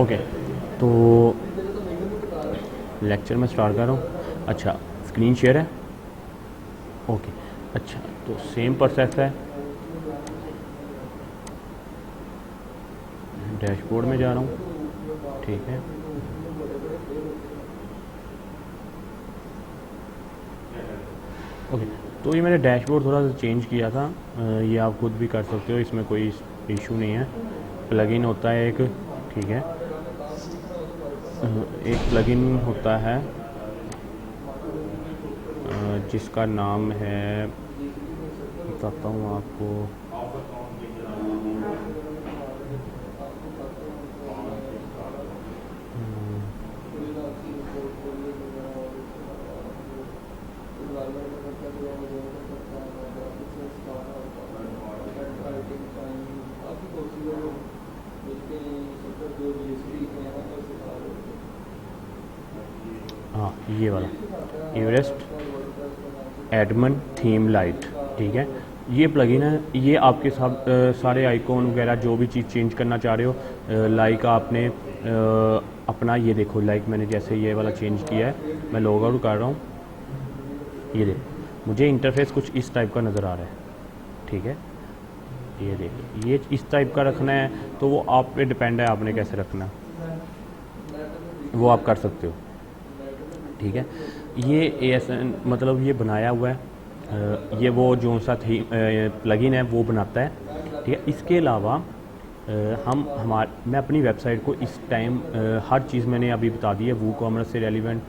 Okay, तो lecture में start कर रहा हूँ। अच्छा, स्क्रीन शेयर है। ओके, अच्छा, तो सेम प्रोसेस है। डैशबोर्ड में जा रहा हूँ, ठीक है। ओके, तो ये मैंने डैशबोर्ड थोड़ा सा चेंज किया था। ये आप खुद भी कर सकते हो, इसमें कोई इशू नहीं है। प्लगइन होता है एक, ठीक है। एक प्लगइन होता है जिसका नाम है, बताता हूँ आपको। हाँ, ये वाला एवरेस्ट एडमन थीम लाइट, ठीक है। ये प्लगइन है, ये आपके सारे आइकॉन वगैरह जो भी चीज़ चेंज करना चाह रहे हो, लाइक आपने अपना ये देखो, लाइक मैंने जैसे ये वाला चेंज किया है, मैं लॉग आउट कर रहा हूँ। ये देखो, मुझे इंटरफेस कुछ इस टाइप का नज़र आ रहा है, ठीक है। ये देखिए, ये इस टाइप का रखना है तो वो आप पे डिपेंड है, आपने कैसे रखना वो आप कर सकते हो, ठीक है। ये ASN मतलब ये बनाया हुआ है, ये वो जो सा थी प्लगइन है वो बनाता है, ठीक है। इसके अलावा मैं अपनी वेबसाइट को इस टाइम हर चीज़ मैंने अभी बता दी है, वूकॉमर्स से रेलिवेंट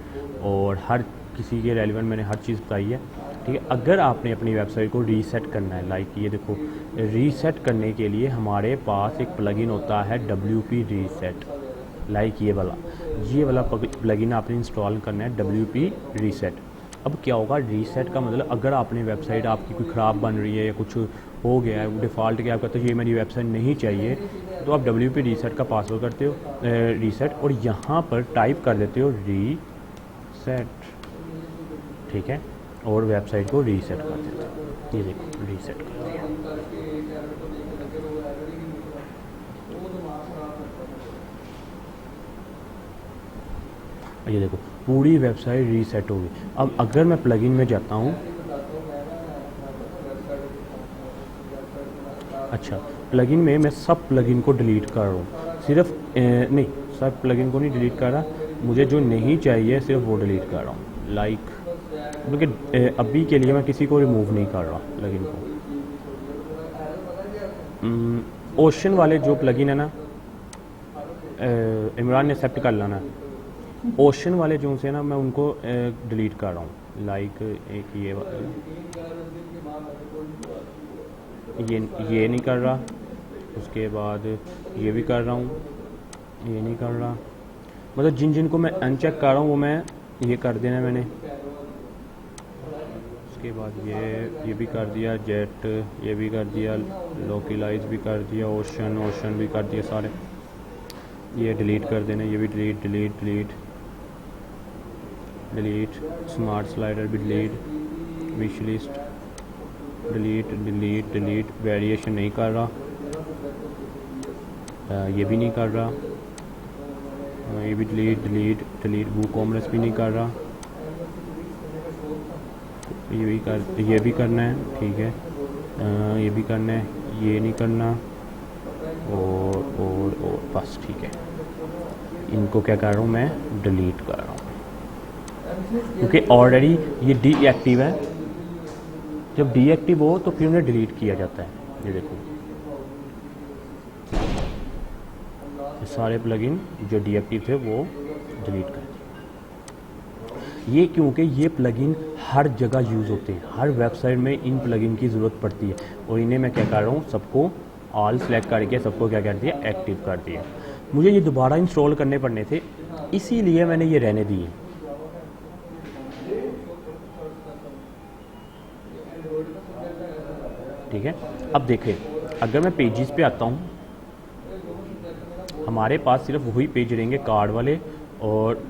और हर किसी के रेलिवेंट मैंने हर चीज़ बताई है, ठीक है। अगर आपने अपनी वेबसाइट को रीसेट करना है, लाइक ये देखो, रीसेट करने के लिए हमारे पास एक प्लगइन होता है WP रीसेट, लाइक ये वाला प्लगइन आपने इंस्टॉल करना है, WP रीसेट। अब क्या होगा, रीसेट का मतलब अगर आपने वेबसाइट आपकी कोई ख़राब बन रही है या कुछ हो गया है, डिफ़ॉल्ट के आपका, तो ये मेरी वेबसाइट नहीं चाहिए, तो आप WP रीसेट का पासवर्ड करते हो रीसेट, और यहाँ पर टाइप कर देते हो रीसेट, ठीक है, और वेबसाइट को रीसेट कर देते हो। ये देखो, रीसेट कर दिया। ये देखो, पूरी वेबसाइट रीसेट होगी। अब अगर मैं प्लगइन में जाता हूँ, अच्छा, प्लगइन में मैं सब प्लगइन को डिलीट कर रहा हूँ, सिर्फ नहीं, सब प्लगइन को नहीं डिलीट कर रहा, मुझे जो नहीं चाहिए सिर्फ वो डिलीट कर रहा हूँ, लाइक, क्योंकि अभी के लिए मैं किसी को रिमूव नहीं कर रहा प्लगइन को। ओशन वाले जो प्लगइन है ना, इमरान ने एक्सेप्ट कर लाना, ओशन वाले जो से ना मैं उनको डिलीट कर रहा हूँ, लाइक एक ये नहीं कर रहा, उसके बाद ये भी कर रहा हूँ, ये नहीं कर रहा, मतलब जिनको मैं अनचेक कर रहा हूँ वो मैं ये कर देना मैंने। उसके बाद ये भी कर दिया, जेट ये भी कर दिया, लोकलाइज भी कर दिया, ओशन भी कर दिया सारे, ये डिलीट कर देना, ये भी डिलीट, स्मार्ट स्लाइडर भी delete, wish list delete, variation नहीं कर रहा, ये भी नहीं कर रहा, ये भी डिलीट, वूकॉमर्स भी नहीं कर रहा, ये भी करना है, ठीक है। ये भी करना है, ये नहीं करना, और बस, ठीक है। इनको क्या कर रहा हूँ मैं, डिलीट कर रहा हूँ, क्योंकि ऑलरेडी ये डीएक्टिव है। जब डीएक्टिव हो तो फिर उन्हें डिलीट किया जाता है। ये देखो, ये सारे प्लगइन जो डीएक्टिव थे वो डिलीट कर दिए। ये क्योंकि ये प्लगइन हर जगह यूज़ होते हैं, हर वेबसाइट में इन प्लगइन की ज़रूरत पड़ती है, और इन्हें मैं क्या कर रहा हूँ, सबको ऑल सेलेक्ट करके सबको क्या कर दिया, एक्टिव कर दिया। मुझे ये दोबारा इंस्टॉल करने पड़ने थे, इसीलिए मैंने ये रहने दिए। ठीक है, अब देखें, अगर मैं पेजेस पे आता हूँ, हमारे पास सिर्फ वही पेज रहेंगे, कार्ड वाले और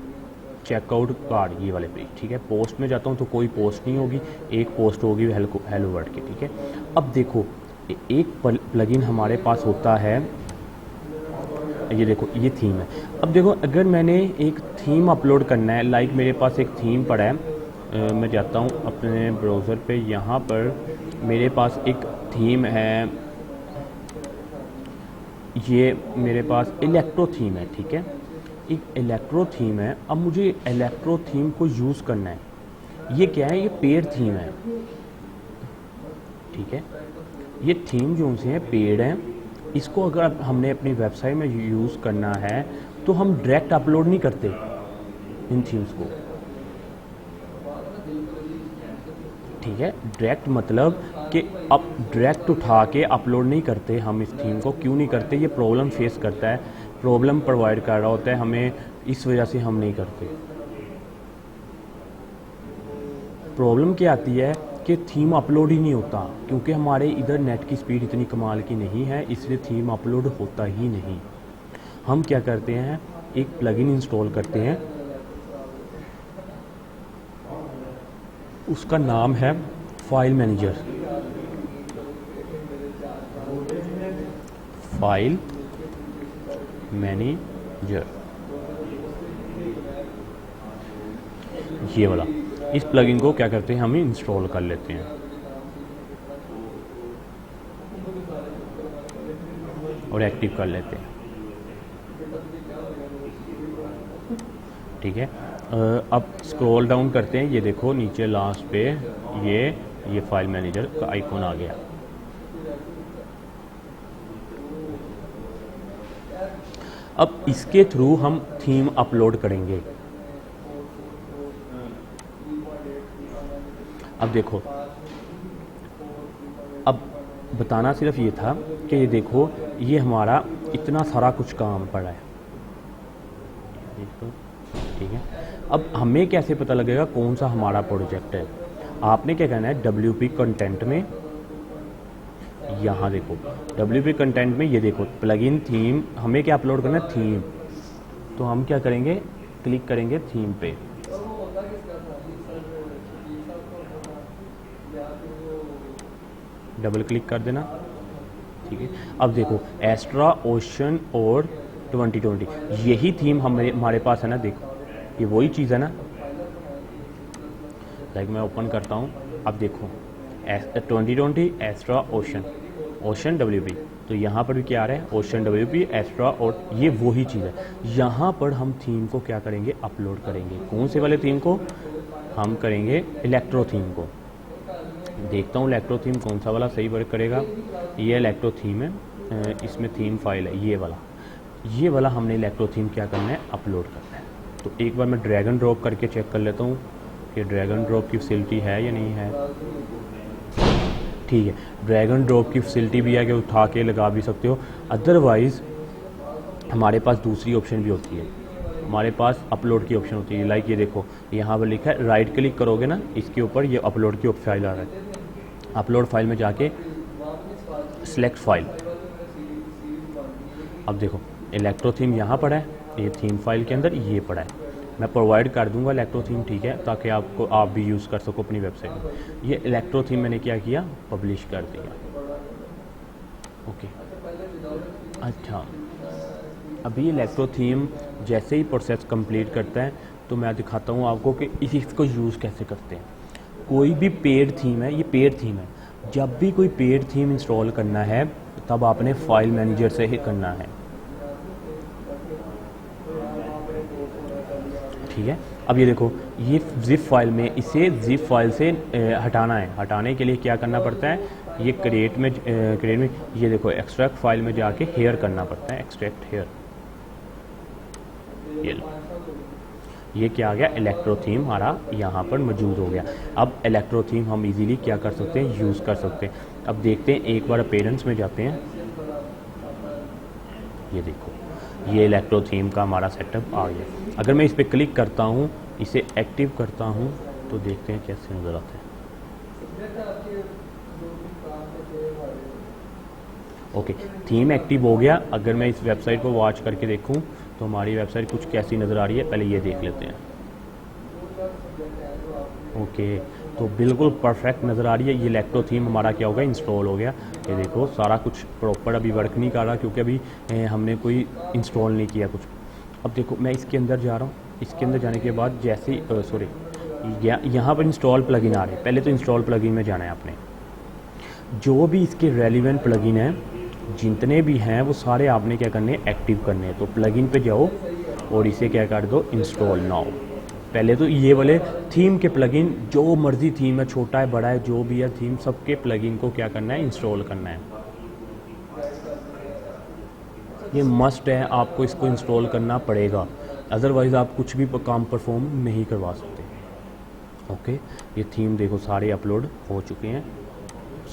चेकआउट कार्ड, ये वाले पेज, ठीक है। पोस्ट में जाता हूँ तो कोई पोस्ट नहीं होगी, एक पोस्ट होगी हेलो वर्ड की, ठीक है। अब देखो, एक प्लगइन हमारे पास होता है ये देखो ये थीम है। अब देखो अगर मैंने एक थीम अपलोड करना है, लाइक मेरे पास एक थीम पड़ा है, मैं जाता हूँ अपने ब्राउज़र पे, यहाँ पर मेरे पास एक थीम है, ये मेरे पास इलेक्ट्रो थीम है, ठीक है, एक इलेक्ट्रो थीम है। अब मुझे इलेक्ट्रो थीम को यूज़ करना है, ये क्या है, ये पेड थीम है, ठीक है, ये थीम जो से हैं पेड हैं। इसको अगर हमने अपनी वेबसाइट में यूज़ करना है तो हम डायरेक्ट अपलोड नहीं करते इन थीम्स को, ठीक है, डायरेक्ट मतलब कि अब डायरेक्ट उठा के अपलोड नहीं करते हम इस थीम को। क्यों नहीं करते, ये प्रॉब्लम फेस करता है, प्रॉब्लम प्रोवाइड कर रहा होता है हमें, इस वजह से हम नहीं करते। प्रॉब्लम क्या आती है कि थीम अपलोड ही नहीं होता, क्योंकि हमारे इधर नेट की स्पीड इतनी कमाल की नहीं है, इसलिए थीम अपलोड होता ही नहीं। हम क्या करते हैं, एक प्लगइन इंस्टॉल करते हैं, उसका नाम है फाइल मैनेजर, फाइल मैनेजर, ये वाला। इस प्लगइन को क्या करते हैं, हम इंस्टॉल कर लेते हैं और एक्टिव कर लेते हैं, ठीक है। अब स्क्रॉल डाउन करते हैं, ये देखो नीचे लास्ट पे ये फाइल मैनेजर का आइकॉन आ गया। अब इसके थ्रू हम थीम अपलोड करेंगे। अब देखो, अब बताना सिर्फ ये था कि ये देखो ये हमारा इतना सारा कुछ काम पड़ा है, ठीक है। अब हमें कैसे पता लगेगा कौन सा हमारा प्रोजेक्ट है, आपने क्या करना है, WP कंटेंट में, यहाँ देखो WP कंटेंट में, ये देखो प्लगइन थीम, हमें क्या अपलोड करना है, थीम। तो हम क्या करेंगे, क्लिक करेंगे थीम पे, डबल क्लिक कर देना, ठीक है। अब देखो एस्ट्रा ओशन और 2020, यही थीम हमारे पास है ना, देखो ये वही चीज़ है ना। लाइक मैं ओपन करता हूँ, अब देखो 2020 एस्ट्रा ओशन WP, तो यहाँ पर भी क्या आ रहा है, ओशन WP एस्ट्रा, और ये वही चीज़ है। यहाँ पर हम थीम को क्या करेंगे, अपलोड करेंगे। कौन से वाले थीम को, हम करेंगे इलेक्ट्रो थीम को। देखता हूँ इलेक्ट्रो थीम कौन सा वाला सही वर्क करेगा। ये इलेक्ट्रो थीम है, इसमें थीम फाइल है ये वाला हमने इलेक्ट्रो थीम क्या करना है, अपलोड करना है। तो एक बार मैं ड्रैग एंड ड्रॉप करके चेक कर लेता हूँ कि ड्रैग एंड ड्रॉप की फैसिलिटी है या नहीं है। ठीक है, ड्रैग एंड ड्रॉप की फैसिलिटी भी है कि उठा के लगा भी सकते हो। अदरवाइज़ हमारे पास दूसरी ऑप्शन भी होती है, हमारे पास अपलोड की ऑप्शन होती है। लाइक ये देखो यहाँ पर लिखा है, राइट क्लिक करोगे ना इसके ऊपर, ये अपलोड की फाइल आ रहा है। अपलोड फाइल में जाके सिलेक्ट फाइल, अब देखो इलेक्ट्रो थीम यहाँ पड़ा है, ये थीम फाइल के अंदर ये पड़ा है। मैं प्रोवाइड कर दूंगा इलेक्ट्रो थीम, ठीक है, ताकि आप भी यूज़ कर सको अपनी वेबसाइट में। ये इलेक्ट्रो थीम मैंने क्या किया, पब्लिश कर दिया। ओके, अच्छा, अभी इलेक्ट्रो थीम जैसे ही प्रोसेस कंप्लीट करता है तो मैं दिखाता हूँ आपको कि इसको यूज़ कैसे करते हैं। कोई भी पेड थीम है, ये पेड थीम है, जब भी कोई पेड थीम इंस्टॉल करना है तब आपने फाइल मैनेजर से ही करना है, ठीक है। अब ये देखो ये जिप फाइल में, इसे जिप फाइल से हटाना है। हटाने के लिए क्या करना पड़ता है, ये क्रिएट में ये देखो एक्सट्रैक्ट फाइल में जाके हेयर करना पड़ता है, एक्सट्रैक्ट हेयर। ये क्या आ गया, इलेक्ट्रो थीम हमारा यहाँ पर मौजूद हो गया। अब इलेक्ट्रो थीम हम इजीली क्या कर सकते हैं, यूज़ कर सकते हैं। अब देखते हैं, एक बार अपीयरेंस में जाते हैं, ये देखो ये इलेक्ट्रो थीम का हमारा सेटअप आ गया। अगर मैं इस पर क्लिक करता हूँ, इसे एक्टिव करता हूँ, तो देखते हैं कैसे नज़र आता है। ओके, थीम एक्टिव हो गया। अगर मैं इस वेबसाइट को वॉच करके देखूँ तो हमारी वेबसाइट कुछ कैसी नज़र आ रही है, पहले ये देख लेते हैं। ओके, तो बिल्कुल परफेक्ट नज़र आ रही है। ये इलेक्ट्रो थीम हमारा क्या हो गया, इंस्टॉल हो गया। ये देखो सारा कुछ प्रॉपर अभी वर्क नहीं कर रहा क्योंकि अभी हमने कोई इंस्टॉल नहीं किया कुछ। अब देखो मैं इसके अंदर जा रहा हूँ, इसके अंदर जाने के बाद जैसे ही सॉरी यहाँ पर इंस्टॉल प्लगइन आ रहे हैं। पहले तो इंस्टॉल प्लगइन में जाना है आपने। जो भी इसके रेलिवेंट प्लगइन हैं जितने भी हैं वो सारे आपने क्या करने हैं, एक्टिव करने हैं। तो प्लगइन पे जाओ और इसे क्या कर दो, इंस्टॉल नाउ। पहले तो ये वाले थीम के प्लगइन, जो मर्जी थीम है, छोटा है बड़ा है जो भी है थीम, सबके प्लगइन को क्या करना है, इंस्टॉल करना है। ये मस्ट है, आपको इसको इंस्टॉल करना पड़ेगा, अदरवाइज़ आप कुछ भी काम परफॉर्म नहीं करवा सकते। ओके, ये थीम देखो सारे अपलोड हो चुके हैं,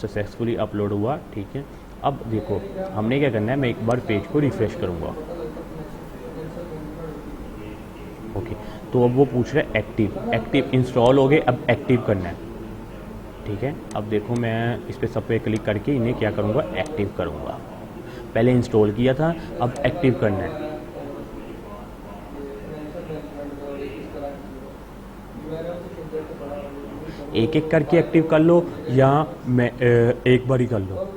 सक्सेसफुली अपलोड हुआ। ठीक है, अब देखो हमने क्या करना है, मैं एक बार पेज को रिफ़्रेश करूँगा। ओके, तो अब वो पूछ रहा है एक्टिव इंस्टॉल हो गए, अब एक्टिव करना है। ठीक है, अब देखो मैं इस पर सब पे क्लिक करके इन्हें क्या करूँगा, एक्टिव करूँगा। पहले इंस्टॉल किया था, अब एक्टिव करना है। एक एक करके एक्टिव कर लो या मैं एक बार ही कर लो।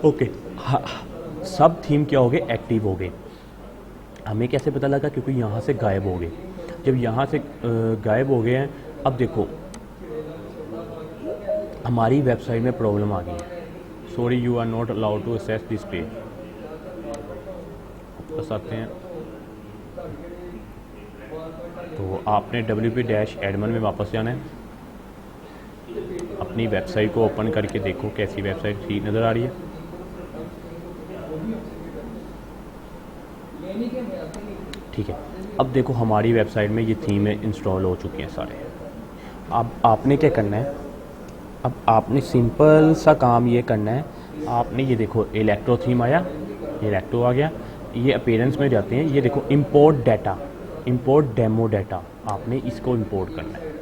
ओके, हाँ, सब थीम क्या हो गए, एक्टिव हो गए। हमें कैसे पता लगा, क्योंकि यहाँ से गायब हो गए। जब यहाँ से गायब हो गए हैं, अब देखो हमारी वेबसाइट में प्रॉब्लम आ गई है। Sorry you are not allowed to access this page. बस आते हैं, तो आपने wp-admin में वापस जाना है। अपनी वेबसाइट को ओपन करके देखो कैसी वेबसाइट ठीक नज़र आ रही है। ठीक है, अब देखो हमारी वेबसाइट में ये थीम इंस्टॉल हो चुके हैं सारे। अब आपने क्या करना है, अब आपने सिंपल सा काम ये करना है। आपने ये देखो इलेक्ट्रो थीम आया, इलेक्ट्रो आ गया। ये अपीयरेंस में जाते हैं, ये देखो import data, import demo data, आपने इसको इंपोर्ट करना है।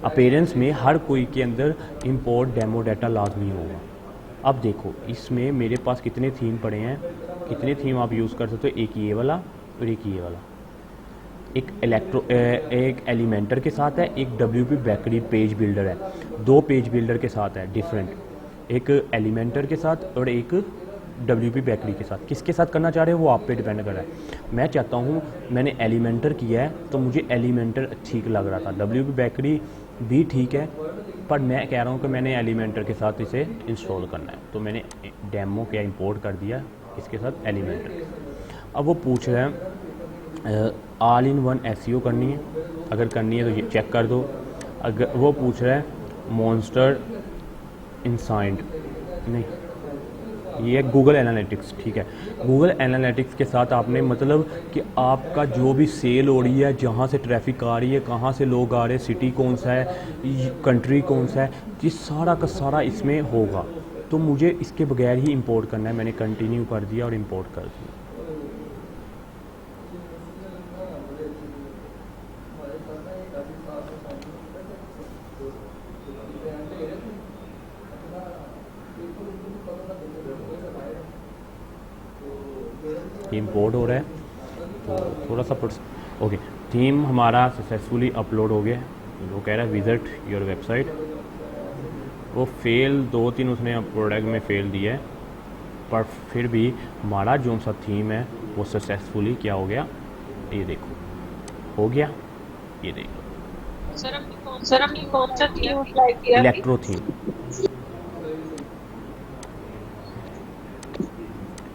अपीयरेंस में हर कोई के अंदर इंपोर्ट डेमो डाटा लाजमी होगा। अब देखो इसमें मेरे पास कितने थीम पड़े हैं, कितने थीम आप यूज़ कर सकते हो, एक ये वाला और एक ये वाला। एक एलिमेंटर के साथ है, एक WP बेकरी पेज बिल्डर है, दो पेज बिल्डर के साथ है डिफरेंट, एक एलिमेंटर के साथ और एक WP बेकरी के साथ। किसके साथ करना चाह रहे हो वो आप पे डिपेंड कर रहा है। मैं चाहता हूँ, मैंने एलिमेंटर किया है तो मुझे एलिमेंटर ठीक लग रहा था, WP बेकरी भी ठीक है, पर मैं कह रहा हूँ कि मैंने एलिमेंटर के साथ इसे इंस्टॉल करना है। तो मैंने डेमो क्या इंपोर्ट कर दिया इसके साथ एलिमेंटर। अब वो पूछ रहे हैं ऑल इन वन SEO करनी है, अगर करनी है तो ये चेक कर दो। अगर वो पूछ रहा है मॉन्स्टर इनसाइड, नहीं ये है गूगल एनालिटिक्स। ठीक है, गूगल एनालिटिक्स के साथ आपने मतलब कि आपका जो भी सेल हो रही है, जहाँ से ट्रैफिक आ रही है, कहाँ से लोग आ रहे हैं, सिटी कौन सा है, कंट्री कौन सा है, ये सारा का सारा इसमें होगा। तो मुझे इसके बगैर ही इंपोर्ट करना है। मैंने कंटिन्यू कर दिया और इंपोर्ट कर दिया। इंपोर्ट हो रहा है तो थोड़ा सा ओके, थीम हमारा सक्सेसफुली अपलोड हो गया। वो कह रहा है विजिट योर वेबसाइट। वो फेल 2-3 उसने प्रोडक्ट में फेल दिया है, पर फिर भी हमारा जो सा थीम है वो सक्सेसफुली क्या हो गया, ये देखो हो गया। ये देखो सर आपने कौन सा थीम अप्लाई किया? इलेक्ट्रो थीम,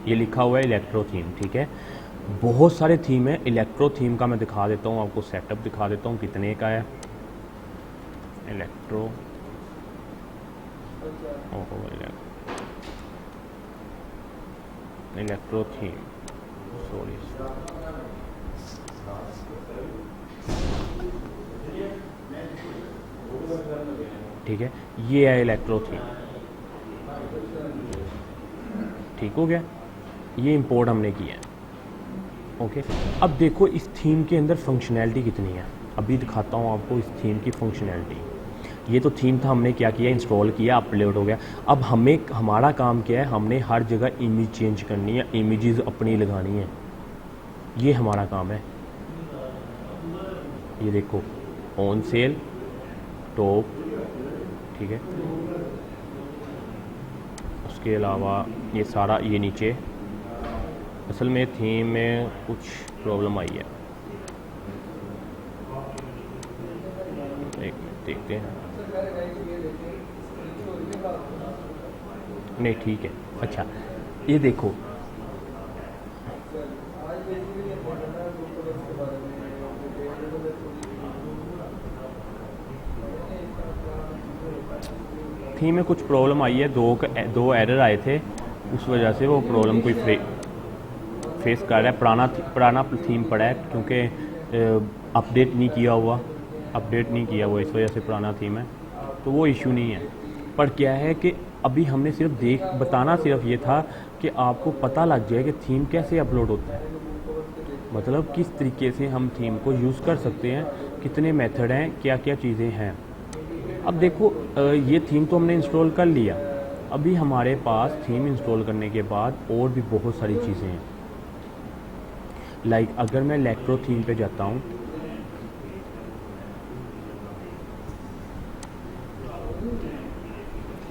ये लिखा हुआ है इलेक्ट्रो थीम। ठीक है, बहुत सारे थीम है। इलेक्ट्रो थीम का मैं दिखा देता हूँ आपको, सेटअप दिखा देता हूँ कितने का है इलेक्ट्रो। ओहो इलेक्ट्रो थीम, सॉरी ठीक है, ये है इलेक्ट्रो थीम। ठीक हो गया, ये इंपोर्ट हमने किया है। ओके, अब देखो इस थीम के अंदर फंक्शनैलिटी कितनी है, अभी दिखाता हूँ आपको इस थीम की फंक्शनैलिटी। ये तो थीम था, हमने क्या किया, इंस्टॉल किया, अपलोड हो गया। अब हमारा काम क्या है, हमने हर जगह इमेज चेंज करनी है, इमेजेस अपनी लगानी है, ये हमारा काम है। ये देखो ऑन सेल टॉप, ठीक है। उसके अलावा ये सारा ये नीचे, असल में थीम में कुछ प्रॉब्लम आई है, देखते हैं। नहीं ठीक है, अच्छा ये देखो थीम में कुछ प्रॉब्लम आई है, दो एरर आए थे, उस वजह से वो प्रॉब्लम कोई फेस कर रहा है। पुराना थीम पड़ा है क्योंकि अपडेट नहीं किया हुआ इस वजह से पुराना थीम है, तो वो इशू नहीं है। पर क्या है कि अभी हमने सिर्फ बताना सिर्फ ये था कि आपको पता लग जाए कि थीम कैसे अपलोड होता है, मतलब किस तरीके से हम थीम को यूज़ कर सकते हैं, कितने मेथड हैं, क्या क्या चीज़ें हैं। अब देखो ये थीम तो हमने इंस्टॉल कर लिया, अभी हमारे पास थीम इंस्टॉल करने के बाद और भी बहुत सारी चीज़ें हैं। लाइक अगर मैं इलेक्ट्रो थीम पे जाता हूँ,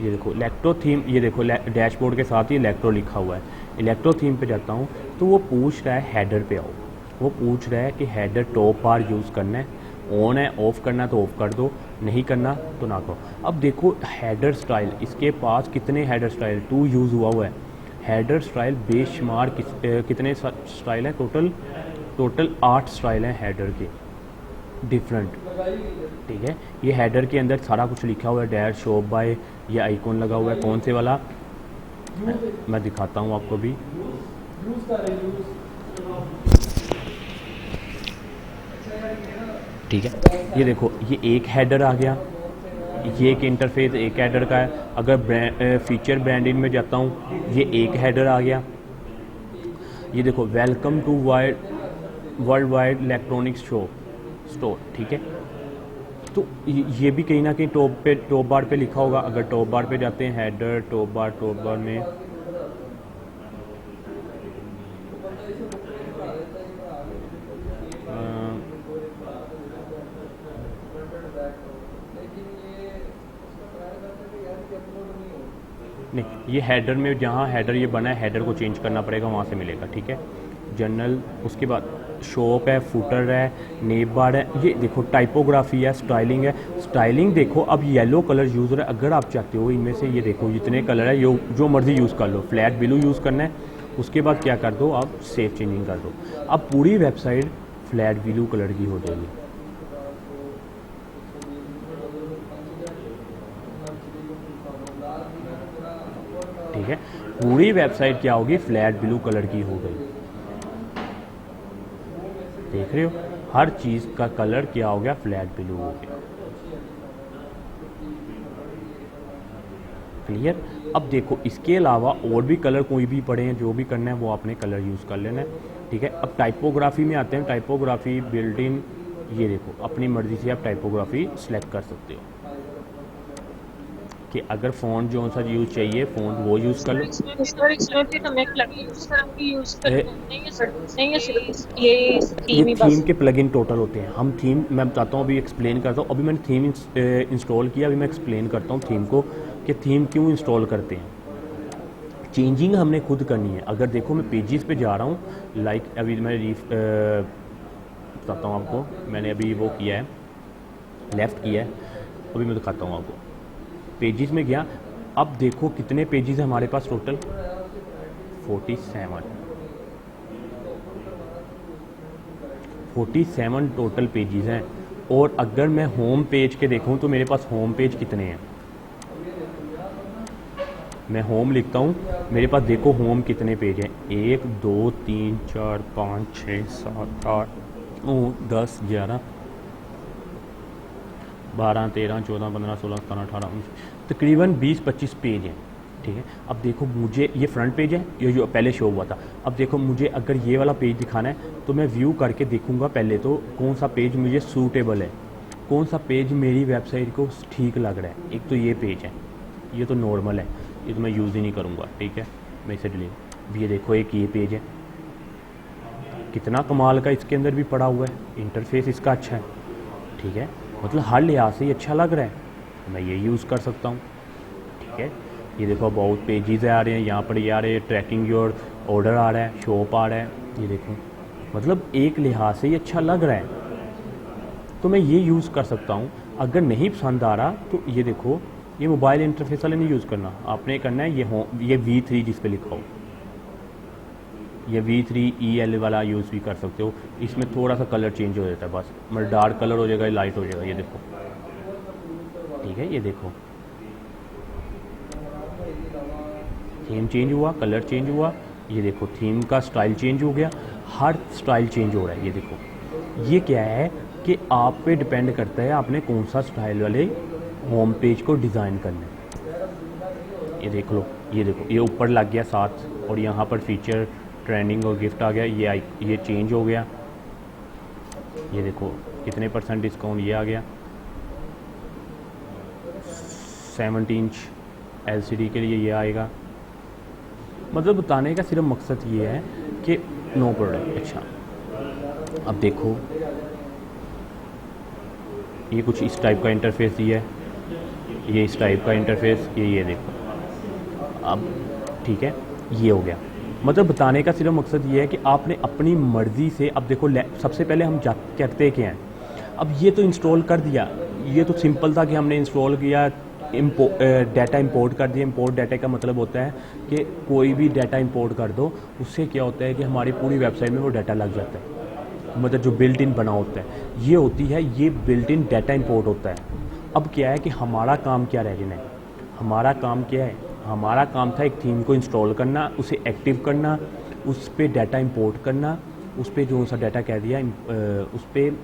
ये देखो इलेक्ट्रो थीम, ये देखो डैशबोर्ड के साथ ही इलेक्ट्रो लिखा हुआ है। इलेक्ट्रो थीम पे जाता हूँ तो वो पूछ रहा है हेडर पे आओ, वो पूछ रहा है कि हेडर टॉप बार यूज़ करना है, ऑन है, ऑफ़ करना है तो ऑफ़ कर दो, नहीं करना तो ना करो। अब देखो हेडर स्टाइल, इसके पास कितने हेडर स्टाइल 2 यूज़ हुआ है। हेडर स्टाइल बेशुमार कितने स्टाइल हैं, टोटल 8 स्टाइल हैं हेडर के डिफरेंट, ठीक है। ये हेडर के अंदर सारा कुछ लिखा हुआ है, डैश शॉप बाय, ये आइकॉन लगा हुआ है। कौन से वाला मैं दिखाता हूँ आपको भी, ठीक है। ये देखो ये एक हेडर आ गया, ये एक इंटरफेस एक हेडर का है। अगर फीचर ब्रांडिंग में जाता हूँ, ये एक हेडर आ गया। ये देखो welcome to world wide electronics store, ठीक है। तो ये भी कहीं ना कहीं टॉप बार पे लिखा होगा। अगर टॉप बार पे जाते हैं, हेडर टॉप बार में नहीं, ये हेडर में जहाँ हेडर ये बना है, हेडर को चेंज करना पड़ेगा, वहाँ से मिलेगा, ठीक है। जनरल, उसके बाद शॉप है, फुटर है, नेम बार है। ये देखो टाइपोग्राफी है, स्टाइलिंग है। स्टाइलिंग देखो अब येलो कलर यूज़ हो रहा है। अगर आप चाहते हो इनमें से, ये देखो जितने कलर है, जो मर्जी यूज़ कर लो। फ्लैट ब्लू यूज़ करना है, उसके बाद क्या कर दो आप, सेव चेंजिंग कर दो। अब पूरी वेबसाइट फ्लैट ब्लू कलर की हो जाएगी, ठीक है। पूरी वेबसाइट क्या होगी, फ्लैट ब्लू कलर की हो गई। देख रहे हो, हर चीज़ का कलर क्या हो गया, फ्लैट ब्लू हो गया। क्लियर। अब देखो इसके अलावा और भी कलर कोई भी पड़े हैं, जो भी करना है वो आपने कलर यूज़ कर लेना है, ठीक है। अब टाइपोग्राफी में आते हैं। टाइपोग्राफी बिल्ट इन, ये देखो अपनी मर्ज़ी से आप टाइपोग्राफी सेलेक्ट कर सकते हो कि अगर फ़ॉन्ट जो सा यूज़ चाहिए फ़ॉन्ट वो यूज़ कर लो। ये थीम के प्लगइन टोटल होते हैं। हम थीम, मैं बताता हूँ, अभी एक्सप्लेन करता हूँ। अभी मैंने थीम इंस्टॉल किया, अभी मैं एक्सप्लेन करता हूँ थीम को कि थीम क्यों इंस्टॉल करते हैं। चेंजिंग हमने खुद करनी है। अगर देखो मैं पेजेस पे जा रहा हूँ, लाइक अभी मैं बताता हूँ आपको, मैंने अभी वो किया है, लेफ़्ट किया है, अभी मैं दिखाता हूँ आपको। पेजेस में गया, अब देखो कितने पेजेस हैं हमारे पास टोटल, 47 टोटल पेजेस हैं। और अगर मैं होम पेज के देखूं तो मेरे पास होम पेज कितने हैं, मैं होम लिखता हूं, मेरे पास देखो होम कितने पेज हैं, 1 2 3 4 5 6 7 8 9 10 11 12 13 14 15 16 17 18 19, तकरीबन 20-25 पेज हैं, ठीक है। अब देखो मुझे ये फ्रंट पेज है, ये जो पहले शो हुआ था। अब देखो मुझे अगर ये वाला पेज दिखाना है तो मैं व्यू करके देखूंगा पहले तो कौन सा पेज मुझे सूटेबल है, कौन सा पेज मेरी वेबसाइट को ठीक लग रहा है। एक तो ये पेज है, ये तो नॉर्मल है, ये तो मैं यूज़ ही नहीं करूँगा, ठीक है, मैं इसे डिलीट। ये देखो एक ये पेज है, कितना कमाल का इसके अंदर भी पड़ा हुआ है, इंटरफेस इसका अच्छा है। ठीक है, मतलब हर लिहाज से ये अच्छा लग रहा है, मैं ये यूज़ कर सकता हूँ। ठीक है, ये देखो बहुत पेजेस आ रहे हैं, यहाँ पर ये आ रहे हैं, ट्रैकिंग योर ऑर्डर आ रहा है, शॉप आ रहा है, ये देखो, मतलब एक लिहाज से ये अच्छा लग रहा है, तो मैं ये यूज़ कर सकता हूँ। अगर नहीं पसंद आ रहा तो ये देखो, ये मोबाइल इंटरफेस वाले नहीं यूज़ करना, आपने करना है ये V3 जिस पे लिखा हो, ये V3EL वाला यूज़ भी कर सकते हो। इसमें थोड़ा सा कलर चेंज हो जाता है बस, मतलब डार्क कलर हो जाएगा, लाइट हो जाएगा, ये देखो। ठीक है, ये देखो थीम चेंज हुआ, कलर चेंज हुआ, ये देखो थीम का स्टाइल चेंज हो गया, हर स्टाइल चेंज हो रहा है। ये देखो, ये क्या है कि आप पे डिपेंड करता है आपने कौन सा स्टाइल वाले होम पेज को डिज़ाइन करना है। ये देख लो, ये देखो, ये ऊपर लग गया साथ, और यहाँ पर फीचर, ट्रेंडिंग और गिफ्ट आ गया, ये चेंज हो गया। ये देखो कितने % डिस्काउंट ये आ गया, 17 इंच LCD के लिए ये आएगा। मतलब बताने का सिर्फ मकसद ये है कि नो प्रोडक्ट। अच्छा, अब देखो ये कुछ इस टाइप का इंटरफेस दिया है, ये इस टाइप का इंटरफेस, ये देखो। अब ठीक है, ये हो गया। मतलब बताने का सिर्फ मकसद ये है कि आपने अपनी मर्ज़ी से, अब देखो सबसे पहले हम करते क्या हैं, अब ये तो इंस्टॉल कर दिया, ये तो सिंपल था कि हमने इंस्टॉल किया, डाटा इंपोर्ट कर दिया। इंपोर्ट डाटा का मतलब होता है कि कोई भी डाटा इंपोर्ट कर दो, उससे क्या होता है कि हमारी पूरी वेबसाइट में वो डाटा लग जाता है, मतलब जो बिल्ट इन बना होता है, ये होती है, ये बिल्ट इन डाटा इंपोर्ट होता है। अब क्या है कि हमारा काम क्या रह गया है, हमारा काम क्या है, हमारा काम था एक थीम को इंस्टॉल करना, उसे एक्टिव करना, उस पर डाटा इंपोर्ट करना, उस पर जो सा डाटा कह दिया, उस पर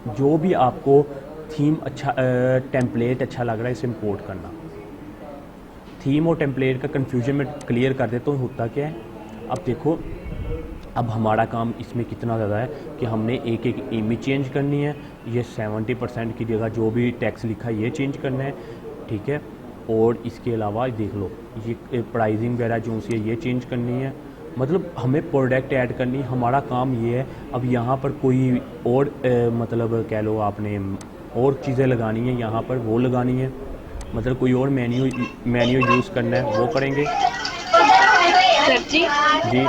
जो भी आपको थीम अच्छा, टेम्पलेट अच्छा लग रहा है, इसे इंपोर्ट करना। थीम और टेम्पलेट का कन्फ्यूजन में क्लियर कर दे तो होता क्या है। अब देखो, अब हमारा काम इसमें कितना ज़्यादा है कि हमने एक एक इमेज चेंज करनी है, ये 70% की जगह जो भी टेक्स्ट लिखा है ये चेंज करना है। ठीक है, और इसके अलावा देख लो, ये प्राइसिंग वगैरह जो सी है ये चेंज करनी है, मतलब हमें प्रोडक्ट ऐड करनी है, हमारा काम ये है। अब यहाँ पर कोई और मतलब कह लो आपने और चीज़ें लगानी है, यहाँ पर वो लगानी है, मतलब कोई और मेन्यू यूज़ करना है, वो करेंगे। सर जी, जी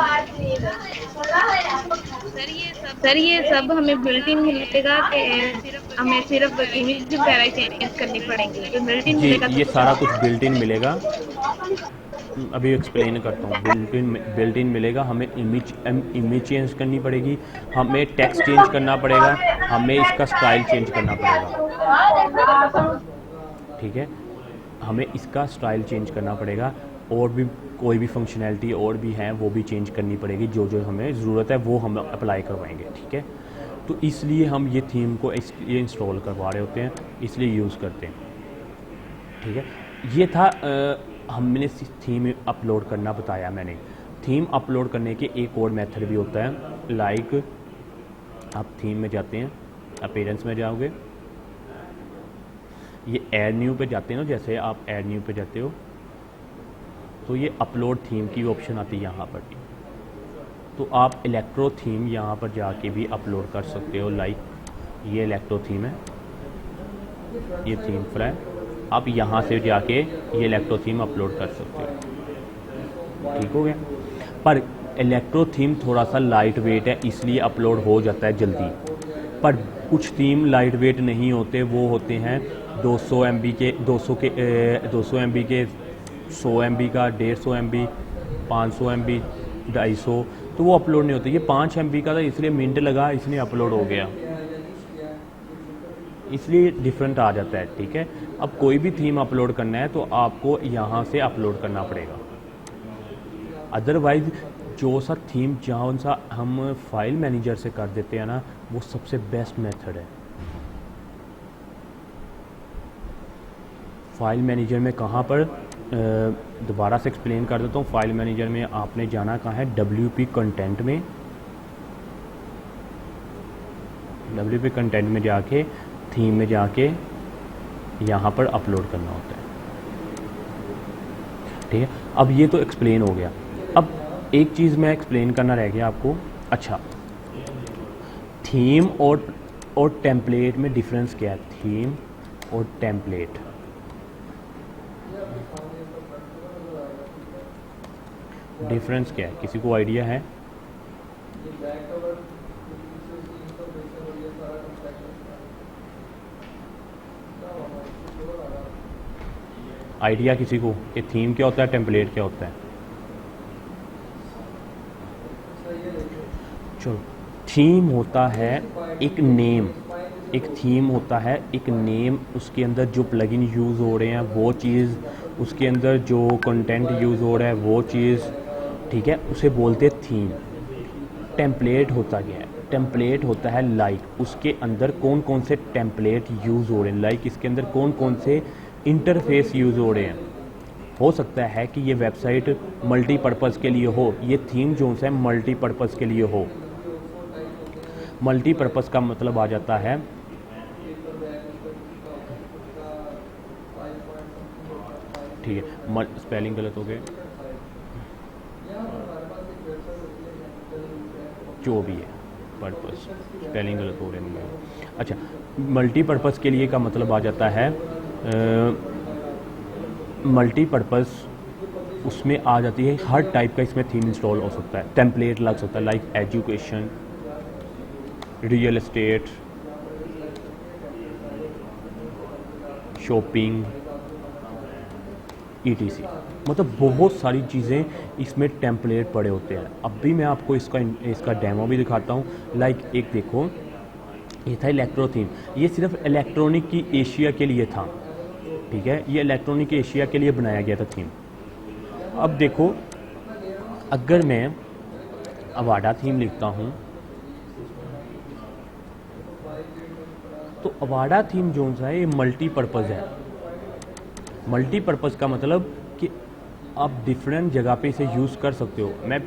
सर ये सब हमें बिल्ट इन मिलेगा कि हमें सिर्फ इमेज वगैरह चेंज करनी पड़ेंगी? जो बिल्ट इन जी, मिलेगा तो ये कुछ सारा और कुछ होगा? बिल्ट इन मिलेगा। अभी एक्सप्लेन करता हूँ। बिल्ट इन मिलेगा, हमें इमेज चेंज करनी पड़ेगी, हमें टेक्स्ट चेंज करना पड़ेगा, हमें इसका स्टाइल चेंज करना पड़ेगा। ठीक है, हमें इसका स्टाइल चेंज करना पड़ेगा, और भी कोई भी फंक्शनैलिटी और भी है वो भी चेंज करनी पड़ेगी, जो जो हमें ज़रूरत है वो हम अप्लाई करवाएंगे। ठीक है, तो इसलिए हम ये थीम को ये इंस्टॉल करवा रहे होते हैं, इसलिए यूज़ करते हैं। ठीक है, ये था हमने थीम अपलोड करना बताया मैंने। थीम अपलोड करने के एक और मेथड भी होता है, लाइक आप थीम में जाते हैं, अपीयरेंस में जाओगे, ये ऐड न्यू पे जाते हैं ना, जैसे आप ऐड न्यू पे जाते हो तो ये अपलोड थीम की ऑप्शन आती है यहाँ पर, तो आप इलेक्ट्रो थीम यहाँ पर जाके भी अपलोड कर सकते हो। लाइक ये इलेक्ट्रो थीम है, ये थीम फ्लाई, आप यहाँ से जाके ये इलेक्ट्रो थीम अपलोड कर सकते हो। ठीक हो गया, पर इलेक्ट्रो थीम थोड़ा सा लाइट वेट है, इसलिए अपलोड हो जाता है जल्दी। पर कुछ थीम लाइट वेट नहीं होते, वो होते हैं 200 MB के, 200 MB के, 100 MB का, 150 MB, 500 MB, 250, तो वो अपलोड नहीं होते। ये 5 MB का था, इसलिए मिनट लगा, इसलिए अपलोड हो गया, इसलिए डिफरेंट आ जाता है। ठीक है, अब कोई भी थीम अपलोड करना है तो आपको यहाँ से अपलोड करना पड़ेगा, अदरवाइज़ जो सा थीम जहाँ सा हम फाइल मैनेजर से कर देते हैं ना, वो सबसे बेस्ट मेथड है। फाइल मैनेजर में कहाँ पर, दोबारा से एक्सप्लेन कर देता हूँ। फाइल मैनेजर में आपने जाना कहाँ है, WP कंटेंट में, WP कंटेंट में जाके थीम में जाके यहाँ पर अपलोड करना होता है। ठीक है, अब ये तो एक्सप्लेन हो गया। अब एक चीज़ मैं एक्सप्लेन करना रह गया आपको। अच्छा, थीम और और टेम्पलेट में डिफरेंस क्या है? थीम और टेम्पलेट। डिफरेंस क्या है, किसी को आइडिया है? आइडिया किसी को कि थीम क्या होता है, टेम्पलेट क्या होता है? चलो, थीम होता है एक नेम, एक थीम होता है एक नेम, उसके अंदर जो प्लगइन यूज़ हो रहे हैं वो चीज़, उसके अंदर जो कंटेंट यूज़ हो रहा है वो चीज़, ठीक है, उसे बोलते हैं थीम। टेम्पलेट होता क्या है? टेम्पलेट होता है लाइक उसके अंदर कौन कौन से टेम्पलेट यूज़ हो रहे हैं, लाइक इसके अंदर कौन कौन से इंटरफेस यूज़ हो रहे हैं। हो सकता है कि ये वेबसाइट मल्टीपर्पज़ के लिए हो, ये थीम जो है मल्टीपर्पज़ के लिए हो। मल्टीपर्पज़ का मतलब आ जाता है, ठीक है, स्पेलिंग गलत हो गए, जो भी है, पर्पस स्पेलिंग गलत हो रहे हैं। अच्छा, मल्टीपर्पज़ के लिए का मतलब आ जाता है मल्टीपर्पज़, उसमें आ जाती है हर टाइप का इसमें थीम इंस्टॉल हो सकता है, टेम्पलेट लग सकता है, like education, real estate, shopping, ETC। मतलब बहुत सारी चीज़ें इसमें टेम्पलेट पड़े होते हैं। अब भी मैं आपको इसका डेमो भी दिखाता हूँ। लाइक एक देखो, ये था इलेक्ट्रो थीम, ये सिर्फ इलेक्ट्रॉनिक की एशिया के लिए था, ठीक है, ये इलेक्ट्रॉनिक की एशिया के लिए बनाया गया था थीम। अब देखो, अगर मैं अवाडा थीम लिखता हूँ तो अवाडा थीम जो सा है ये मल्टीपर्पज़ है। मल्टीपर्पज़ का मतलब कि आप डिफरेंट जगह पे इसे यूज़ कर सकते हो। मैं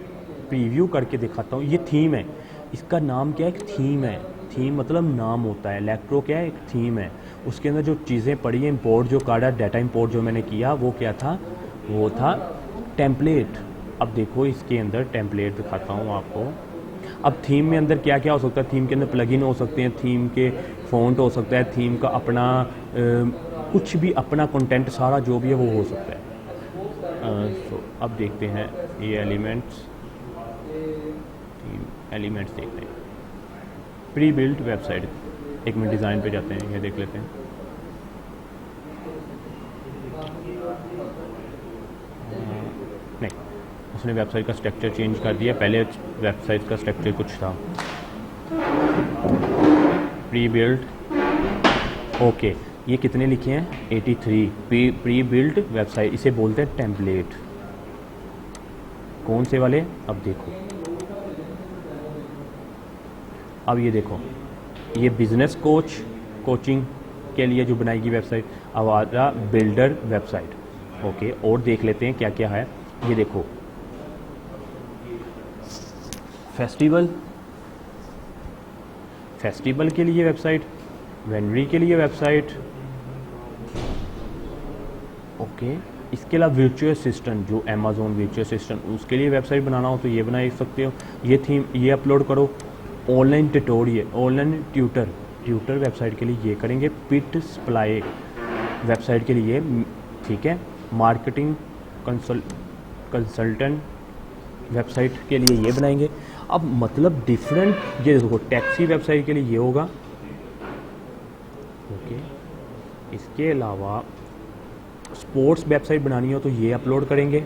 प्रीव्यू करके दिखाता हूँ। ये थीम है, इसका नाम क्या है? एक थीम है। थीम मतलब नाम होता है, इलेक्ट्रो क्या है? एक थीम है। उसके अंदर जो चीज़ें पड़ी हैं, इंपोर्ट जो कार्ड, डाटा इंपोर्ट जो मैंने किया वो क्या था? वो था टेम्पलेट। अब देखो इसके अंदर टेम्पलेट दिखाता हूँ आपको। अब थीम में अंदर क्या क्या हो सकता है? थीम के अंदर प्लगइन हो सकते हैं, थीम के फ़ॉन्ट हो सकता है, थीम का अपना कुछ भी अपना कंटेंट सारा जो भी है वो हो सकता है। तो अब देखते हैं ये एलिमेंट्स, थीम एलिमेंट्स देखते हैं। प्री बिल्ट वेबसाइट, एक मिनट डिज़ाइन पे जाते हैं, ये देख लेते हैं। नहीं, उसने वेबसाइट का स्ट्रक्चर चेंज कर दिया, पहले वेबसाइट का स्ट्रक्चर कुछ था। प्री बिल्ट, ओके, ये कितने लिखे हैं? 83। प्री बिल्ट वेबसाइट, इसे बोलते हैं टेम्पलेट। कौन से वाले? अब देखो, अब ये देखो, ये बिजनेस कोचिंग के लिए जो बनाएगी website, Avaada builder website. Okay, और देख लेते हैं क्या क्या है। ये देखो, फेस्टिवल के लिए वेबसाइट, वेंडरी के लिए वेबसाइट। ओके, इसके अलावा वर्चुअल असिस्टेंट, जो अमेज़ॉन वर्चुअल असिस्टेंट, उसके लिए वेबसाइट बनाना हो तो ये बना सकते हो। ये थीम ये अपलोड करो। Online tutorial, online tutor website के लिए ये करेंगे। पिट सप्लाई वेबसाइट के लिए, ठीक है। मार्केटिंग कंसल्टेंट वेबसाइट के लिए ये बनाएंगे। अब मतलब डिफरेंट, ये देखो, टैक्सी वेबसाइट के लिए ये होगा। ओके, इसके अलावा स्पोर्ट्स वेबसाइट बनानी हो तो ये अपलोड करेंगे।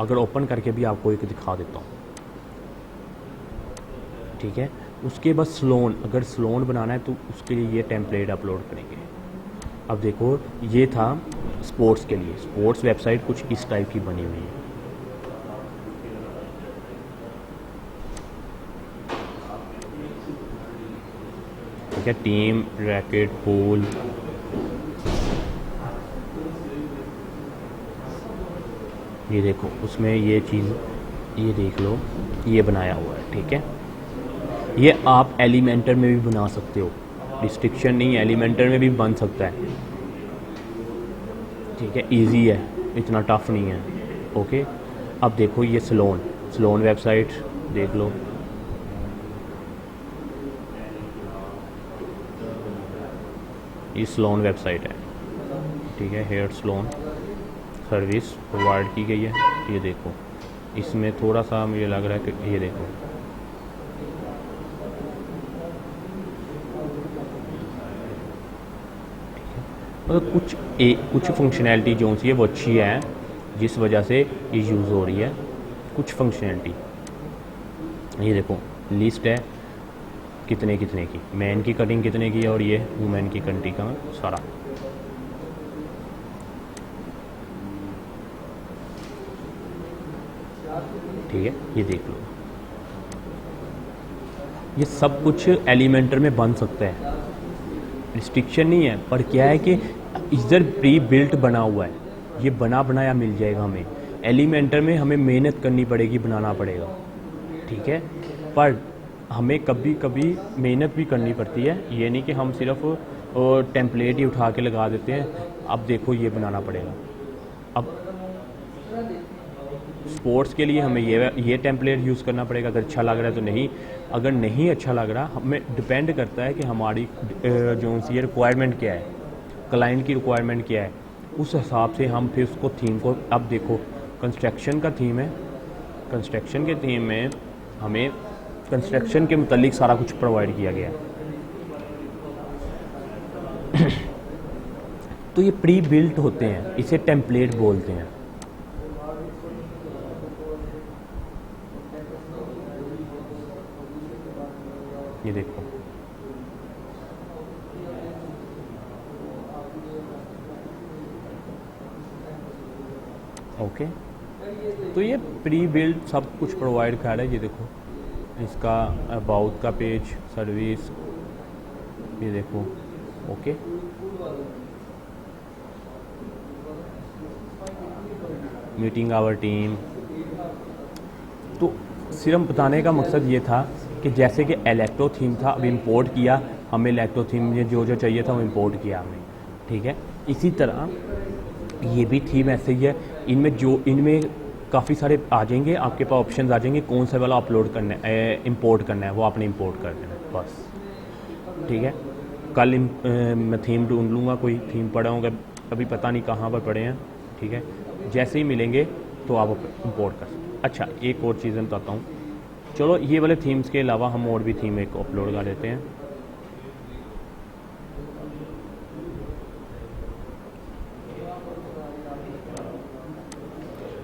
अगर ओपन करके भी आपको एक दिखा देता हूँ, ठीक है। उसके बाद स्लोन, अगर स्लोन बनाना है तो उसके लिए ये टेम्पलेट अपलोड करेंगे। अब देखो, ये था स्पोर्ट्स के लिए, स्पोर्ट्स वेबसाइट कुछ इस टाइप की बनी हुई है। ठीक है, टीम, रैकेट, पूल, ये देखो, उसमें ये चीज़, ये देख लो, ये बनाया हुआ है, ठीक है। ये आप एलिमेंटर में भी बना सकते हो, रिस्ट्रिक्शन नहीं, एलिमेंटर में भी बन सकता है, ठीक है, इजी है, इतना टफ नहीं है। ओके, अब देखो ये स्लोन वेबसाइट देख लो। ये स्लोन वेबसाइट है, ठीक है। हेयर्स लोन सर्विस प्रोवाइड की गई है। ये देखो, इसमें थोड़ा सा मुझे लग रहा है कि ये देखो, मतलब कुछ फंक्शनैलिटी जो सी है वो अच्छी है, जिस वजह से ये यूज़ हो रही है। कुछ फंक्शनैलिटी ये देखो, लिस्ट है कितने कितने की, मैन की कटिंग कितने की है, और ये वुमेन की कटिंग का सारा। ठीक है, ये देख लो, ये सब कुछ एलिमेंटर में बन सकता है, रिस्ट्रिक्शन नहीं है। पर क्या है कि इधर प्री बिल्ट बना हुआ है, ये बना बनाया मिल जाएगा हमें। एलिमेंटर में हमें मेहनत करनी पड़ेगी, बनाना पड़ेगा, ठीक है। पर हमें कभी कभी मेहनत भी करनी पड़ती है, ये नहीं कि हम सिर्फ टेम्पलेट ही उठा के लगा देते हैं। अब देखो, ये बनाना पड़ेगा। अब स्पोर्ट्स के लिए हमें ये टेम्पलेट यूज़ करना पड़ेगा, अगर अच्छा लग रहा है तो नहीं, अगर नहीं अच्छा लग रहा, हमें डिपेंड करता है कि हमारी जो सी रिक्वायरमेंट क्या है, क्लाइंट की रिक्वायरमेंट क्या है, उस हिसाब से हम फिर उसको थीम को। अब देखो, कंस्ट्रक्शन का थीम है, कंस्ट्रक्शन के थीम में हमें कंस्ट्रक्शन के मुतालिक सारा कुछ प्रोवाइड किया गया है। तो ये प्री बिल्ट होते हैं, इसे टेम्पलेट बोलते हैं। ये देखो, ओके, तो ये प्री बिल्ड सब कुछ प्रोवाइड कर रहा है। ये देखो, इसका अबाउट का पेज, सर्विस, ये देखो, ओके। Meeting our team. तो सिर्फ बताने का मकसद ये था कि जैसे कि इलेक्ट्रो थीम था, अब इंपोर्ट किया हमें, इलेक्ट्रो थीम में जो जो चाहिए था वो इंपोर्ट किया हमने, ठीक है। इसी तरह ये भी थीम ऐसे ही है, इनमें काफ़ी सारे आ जाएंगे, आपके पास ऑप्शंस आ जाएंगे, कौन सा वाला अपलोड करना है, इंपोर्ट करना है, वो आपने इंपोर्ट कर देना है बस, ठीक है। कल मैं थीम ढूंढ लूँगा, कोई थीम पड़ा होगा, अभी पता नहीं कहाँ पर पड़े हैं, ठीक है। जैसे ही मिलेंगे तो आप इंपोर्ट कर सकते। अच्छा, एक और चीज़ मैं बताता हूँ, चलो ये वाले थीम्स के अलावा हम और भी थीम एक अपलोड कर देते हैं।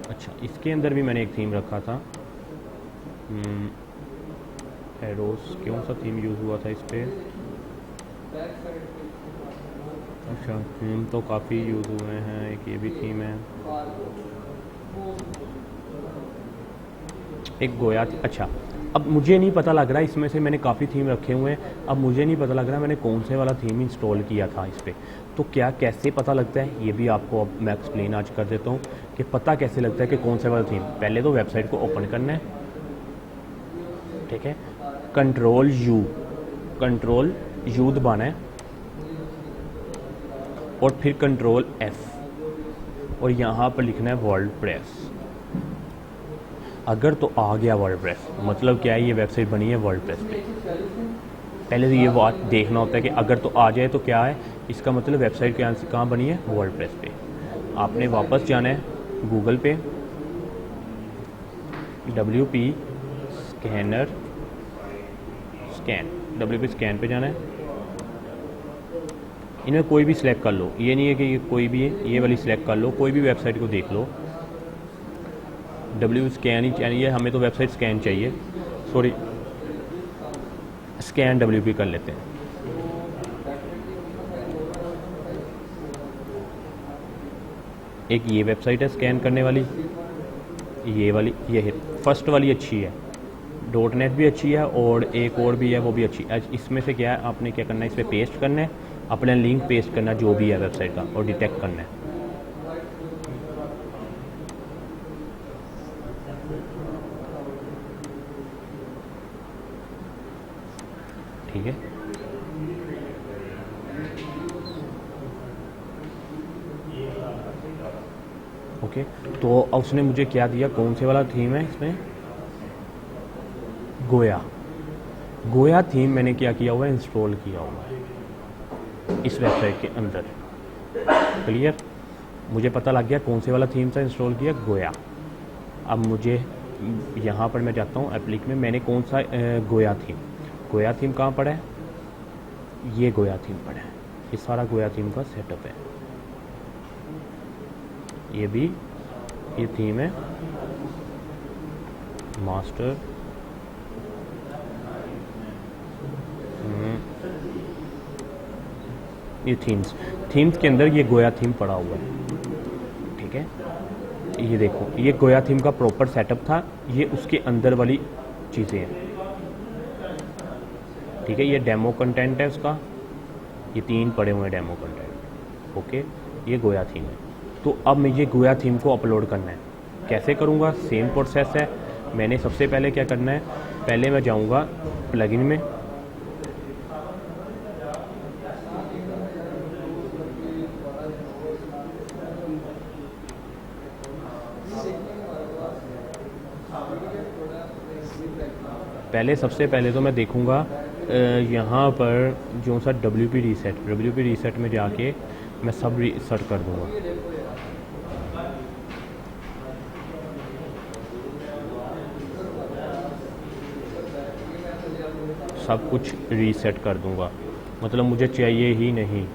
अच्छा, इसके अंदर भी मैंने एक थीम रखा था, एरोस, कौन सा थीम यूज़ हुआ था इस पर? अच्छा, थीम तो काफ़ी यूज़ हुए हैं, एक ये भी थीम है, एक गोया थी। अच्छा, अब मुझे नहीं पता लग रहा, इसमें से मैंने काफ़ी थीम रखे हुए हैं, अब मुझे नहीं पता लग रहा मैंने कौन से वाला थीम इंस्टॉल किया था इस पर। तो क्या कैसे पता लगता है, ये भी आपको अब मैं एक्सप्लेन आज कर देता हूँ कि पता कैसे लगता है कि कौन सा वाला थीम। पहले तो वेबसाइट को ओपन करना है, ठीक है, कंट्रोल यू दबाना है, और फिर कंट्रोल F, और यहाँ पर लिखना है वर्डप्रेस। अगर तो आ गया वर्डप्रेस, मतलब क्या है, ये वेबसाइट बनी है वर्डप्रेस पे। पहले तो ये बात देखना होता है कि अगर तो आ जाए तो क्या है, इसका मतलब वेबसाइट कहाँ बनी है, वर्डप्रेस पे। आपने वापस जाना है गूगल पे, WP स्कैन पे जाना है। इनमें कोई भी सिलेक्ट कर लो, ये नहीं है कि कोई भी है, ये वाली सिलेक्ट कर लो, कोई भी वेबसाइट को देख लो। स्कैन ही चाहिए हमें, तो वेबसाइट स्कैन चाहिए, सॉरी स्कैन WP कर लेते हैं। एक ये वेबसाइट है स्कैन करने वाली, ये वाली, ये है फर्स्ट वाली अच्छी है, .net भी अच्छी है, और एक और भी है वो भी अच्छी है। इसमें से क्या है, आपने क्या करना है, इस पर पेस्ट करना है, अपना लिंक पेस्ट करना जो भी है वेबसाइट का, और डिटेक्ट करना है। ठीक है, ओके। तो उसने मुझे क्या दिया, कौन से वाला थीम है इसमें, गोया थीम मैंने क्या किया हुआ है, इंस्टॉल किया हुआ है। इस वेबसाइट के अंदर। क्लियर? मुझे पता लग गया कौन से वाला थीम सा इंस्टॉल किया, गोया। अब मुझे यहाँ पर मैं जाता हूँ एप्लिक में, मैंने कौन सा गोया थीम कहाँ पड़ा है, ये गोया थीम पड़ा है। ये सारा गोया थीम का सेटअप है। ये भी ये थीम है, मास्टर ये थीम्स के अंदर ये गोया थीम पड़ा हुआ है। ठीक है, ये देखो, ये गोया थीम का प्रॉपर सेटअप था, ये उसके अंदर वाली चीज़ें हैं। ठीक है, ये डेमो कंटेंट है उसका, ये 3 पड़े हुए हैं डेमो कंटेंट। ओके, ये गोया थीम है। तो अब मैं ये गोया थीम को अपलोड करना है, कैसे करूँगा? सेम प्रोसेस है। मैंने सबसे पहले क्या करना है, पहले मैं जाऊँगा प्लगइन में, सबसे पहले तो मैं देखूँगा यहाँ पर जो सा WP रीसेट में जाके मैं सब रीसेट कर दूँगा। सब कुछ रीसेट कर दूँगा, मतलब मुझे चाहिए ही नहीं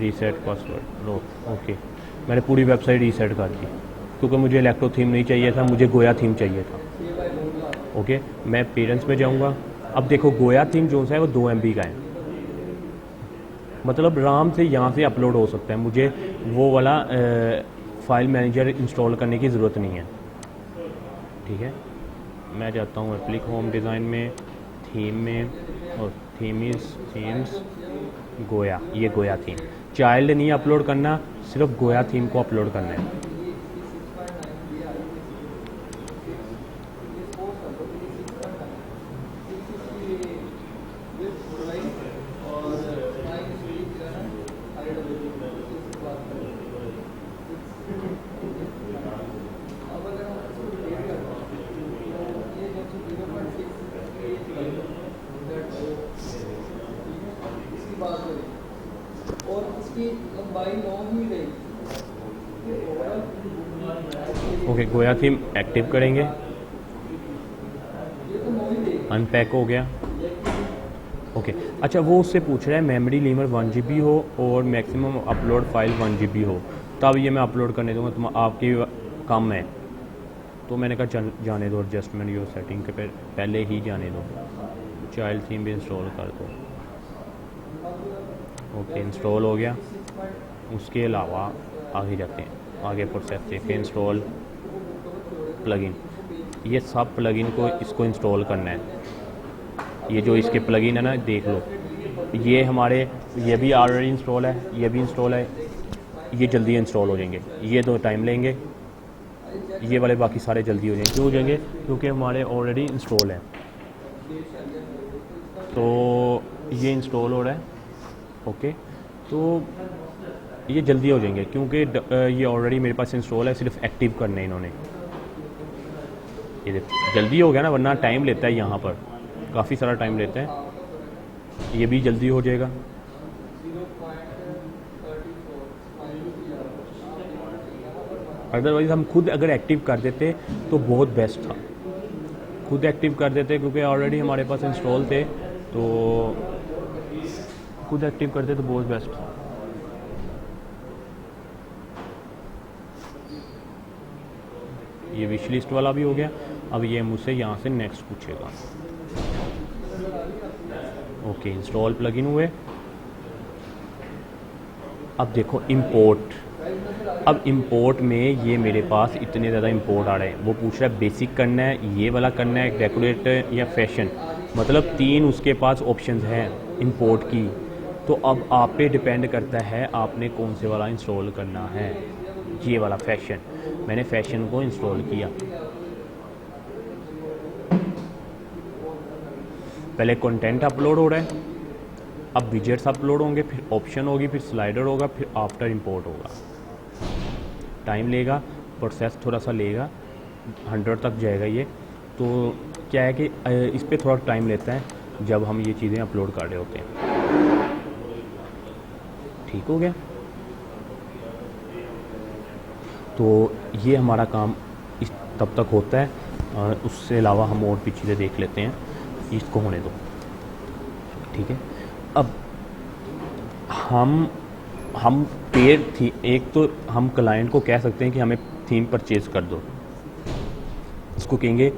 रीसेट पासवर्ड। लो, ओके, मैंने पूरी वेबसाइट रीसेट कर दी क्योंकि मुझे इलेक्ट्रो थीम नहीं चाहिए था, मुझे गोया थीम चाहिए था। ओके, मैं पेरेंट्स में जाऊंगा। अब देखो, गोया थीम जो सा है वो 2 MB का है, मतलब आराम से यहाँ से अपलोड हो सकता है। मुझे वो वाला फाइल मैनेजर इंस्टॉल करने की ज़रूरत नहीं है। ठीक है, मैं जाता हूँ एप्लिक होम डिज़ाइन में, थीम में, और थीम्स गोया। ये गोया थीम, चाइल्ड नहीं अपलोड करना, सिर्फ गोया थीम को अपलोड करना है। और इसकी लंबाई 9 ही रहेगी। ओके, गोया थीम एक्टिव करेंगे, अनपैक हो गया। ओके, अच्छा, वो उससे पूछ रहा है मेमोरी लिमिट 1 GB हो और मैक्सिमम अपलोड फाइल 1 GB हो, तब ये मैं अपलोड करने दूँगा। तुम आपकी कम है तो मैंने कहा जाने दो, एडजस्टमेंट योर सेटिंग के पहले ही जाने दो, चाइल्ड थीम भी इंस्टॉल कर दो। ओके, इंस्टॉल हो गया। उसके अलावा आगे जाते हैं, आगे प्रोसेस देखते हैं। इंस्टॉल प्लगइन, ये सब प्लगइन को इसको इंस्टॉल करना है। ये जो इसके प्लगइन है ना, देख लो, ये हमारे, ये भी ऑलरेडी इंस्टॉल है, ये भी इंस्टॉल है, ये जल्दी इंस्टॉल हो जाएंगे। ये 2 टाइम लेंगे, ये वाले बाकी सारे जल्दी हो जाएंगे। क्यों हो जाएंगे? क्योंकि हमारे ऑलरेडी इंस्टॉल है। तो ये इंस्टॉल हो रहा है। ओके, तो ये जल्दी हो जाएंगे क्योंकि ये ऑलरेडी मेरे पास इंस्टॉल है, सिर्फ एक्टिव करने हैं इन्होंने। ये जल्दी हो गया ना, वरना टाइम लेता है, यहाँ पर काफ़ी सारा टाइम लेता है। ये भी जल्दी हो जाएगा। अदरवाइज़ हम खुद अगर एक्टिव कर देते तो बहुत बेस्ट था, खुद एक्टिव कर देते क्योंकि ऑलरेडी हमारे पास इंस्टॉल थे, तो खुद एक्टिव करते तो बहुत बेस्ट था। ये विश लिस्ट वाला भी हो गया। अब ये मुझसे यहाँ से नेक्स्ट पूछेगा। ओके, इंस्टॉल प्लगइन हुए। अब देखो इंपोर्ट, अब इंपोर्ट में ये मेरे पास इतने ज़्यादा इंपोर्ट आ रहे हैं। वो पूछ रहा है बेसिक करना है, ये वाला करना है, डेकोरेट या फैशन, मतलब 3 उसके पास ऑप्शंस हैं इंपोर्ट की। तो अब आप पे डिपेंड करता है आपने कौन से वाला इंस्टॉल करना है। ये वाला फैशन, मैंने फैशन को इंस्टॉल किया। पहले कंटेंट अपलोड हो रहा है, अब विजेट्स अपलोड होंगे, फिर ऑप्शन होगी, फिर स्लाइडर होगा, फिर आफ्टर इंपोर्ट होगा। टाइम लेगा, प्रोसेस थोड़ा सा लेगा, 100 तक जाएगा ये। तो क्या है कि इस पर थोड़ा टाइम लेता है। जब हम ये चीज़ें अपलोड कर रहे होते हैं। ठीक हो गया। तो ये हमारा काम तब तक होता है, और उससे अलावा हम और भी चीज़ें देख लेते हैं, इसको होने दो। ठीक है, अब हम पेड थी, एक तो हम क्लाइंट को कह सकते हैं कि हमें थीम परचेज कर दो, इसको कहेंगे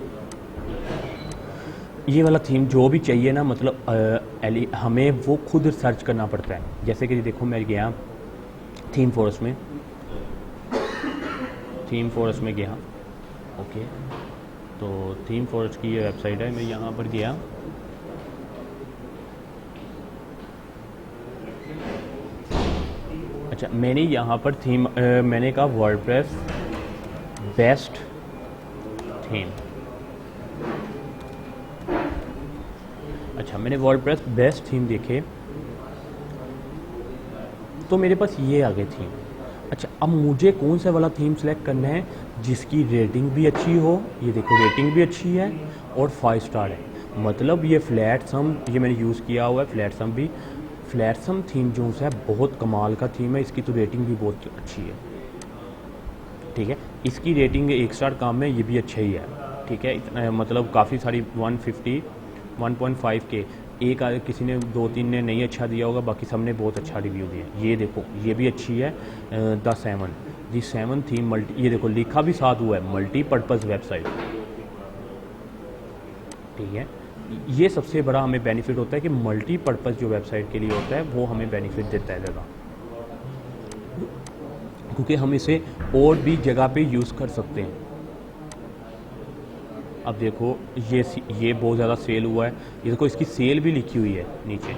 ये वाला थीम जो भी चाहिए ना, मतलब हमें वो खुद सर्च करना पड़ता है। जैसे कि देखो मैं गया थीम फॉरेस्ट में गया, ओके, तो थीम फॉरेस्ट की ये वेबसाइट है, मैं यहाँ पर गया, अच्छा मैंने यहाँ पर थीम मैंने कहा वर्डप्रेस बेस्ट थीम, अच्छा मैंने वर्डप्रेस बेस्ट थीम देखे तो मेरे पास ये आ गई थीम। अच्छा अब मुझे कौन सा वाला थीम सेलेक्ट करना है जिसकी रेटिंग भी अच्छी हो, ये देखो रेटिंग भी अच्छी है और 5 स्टार है, मतलब ये फ्लैट सम, ये मैंने यूज़ किया हुआ है फ्लैट सम थीम जो है बहुत कमाल का थीम है, इसकी तो रेटिंग भी बहुत अच्छी है। ठीक है, इसकी रेटिंग 1 स्टार काम है, ये भी अच्छा ही है। ठीक है, इतना मतलब काफ़ी सारी 150 1.5 के एक किसी ने 2-3 ने नहीं अच्छा दिया होगा, बाकी सब ने बहुत अच्छा रिव्यू दिया। ये देखो ये भी अच्छी है, द 7 थीम मल्टी, ये देखो लिखा भी साथ हुआ है मल्टीपर्पज़ वेबसाइट। ठीक है, ये सबसे बड़ा हमें बेनिफिट होता है कि मल्टीपर्पज़ जो वेबसाइट के लिए होता है वो हमें बेनिफिट देता है ज़्यादा, क्योंकि हम इसे और भी जगह पे यूज़ कर सकते हैं। अब देखो ये बहुत ज़्यादा सेल हुआ है, ये देखो इसकी सेल भी लिखी हुई है नीचे।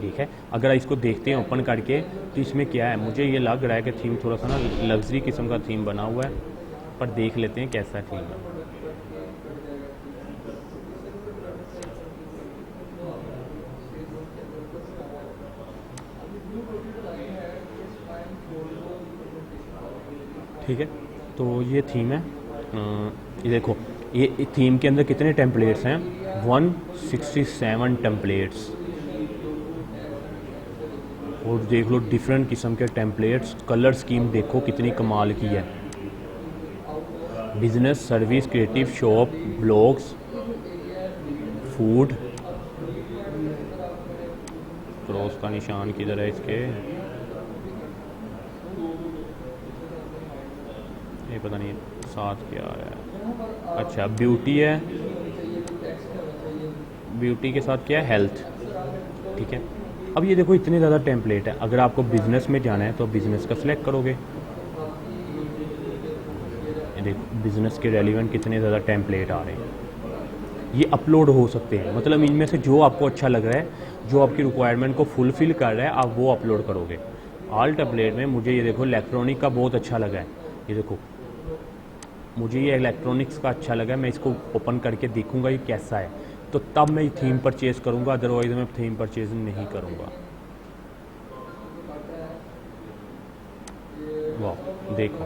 ठीक है, अगर इसको देखते हैं ओपन करके तो इसमें क्या है, मुझे ये लग रहा है कि थीम थोड़ा सा ना लग्जरी किस्म का थीम बना हुआ है, पर देख लेते हैं कैसा थीम है। ठीक है, तो ये थीम है, ये देखो ये थीम के अंदर कितने टेम्पलेट्स हैं, 167 टेम्पलेट्स, और देख लो डिफरेंट किस्म के टेम्पलेट्स, कलर स्कीम देखो कितनी कमाल की है, business, service, creative, shop, blogs, food, cross का निशान किधर है इसके, ये पता नहीं साथ क्या है, अच्छा ब्यूटी है, ब्यूटी के साथ क्या है, हेल्थ। ठीक है, अब ये देखो इतने ज़्यादा टेम्पलेट है, अगर आपको बिज़नेस में जाना है तो बिज़नेस का सिलेक्ट करोगे, ये देखो बिज़नेस के रेलिवेंट कितने ज़्यादा टेम्पलेट आ रहे हैं, ये अपलोड हो सकते हैं, मतलब इनमें से जो आपको अच्छा लग रहा है, जो आपकी रिक्वायरमेंट को फुलफ़िल कर रहा है, आप वो अपलोड करोगे। ऑल टेम्पलेट में मुझे ये देखो इलेक्ट्रॉनिक का बहुत अच्छा लगा है, ये देखो मुझे ये इलेक्ट्रॉनिक्स का अच्छा लगा है, मैं इसको ओपन करके देखूंगा ये कैसा है, तो तब मैं थीम परचेज़ करूंगा, अदरवाइज मैं थीम परचेज नहीं करूंगा। वाह देखो,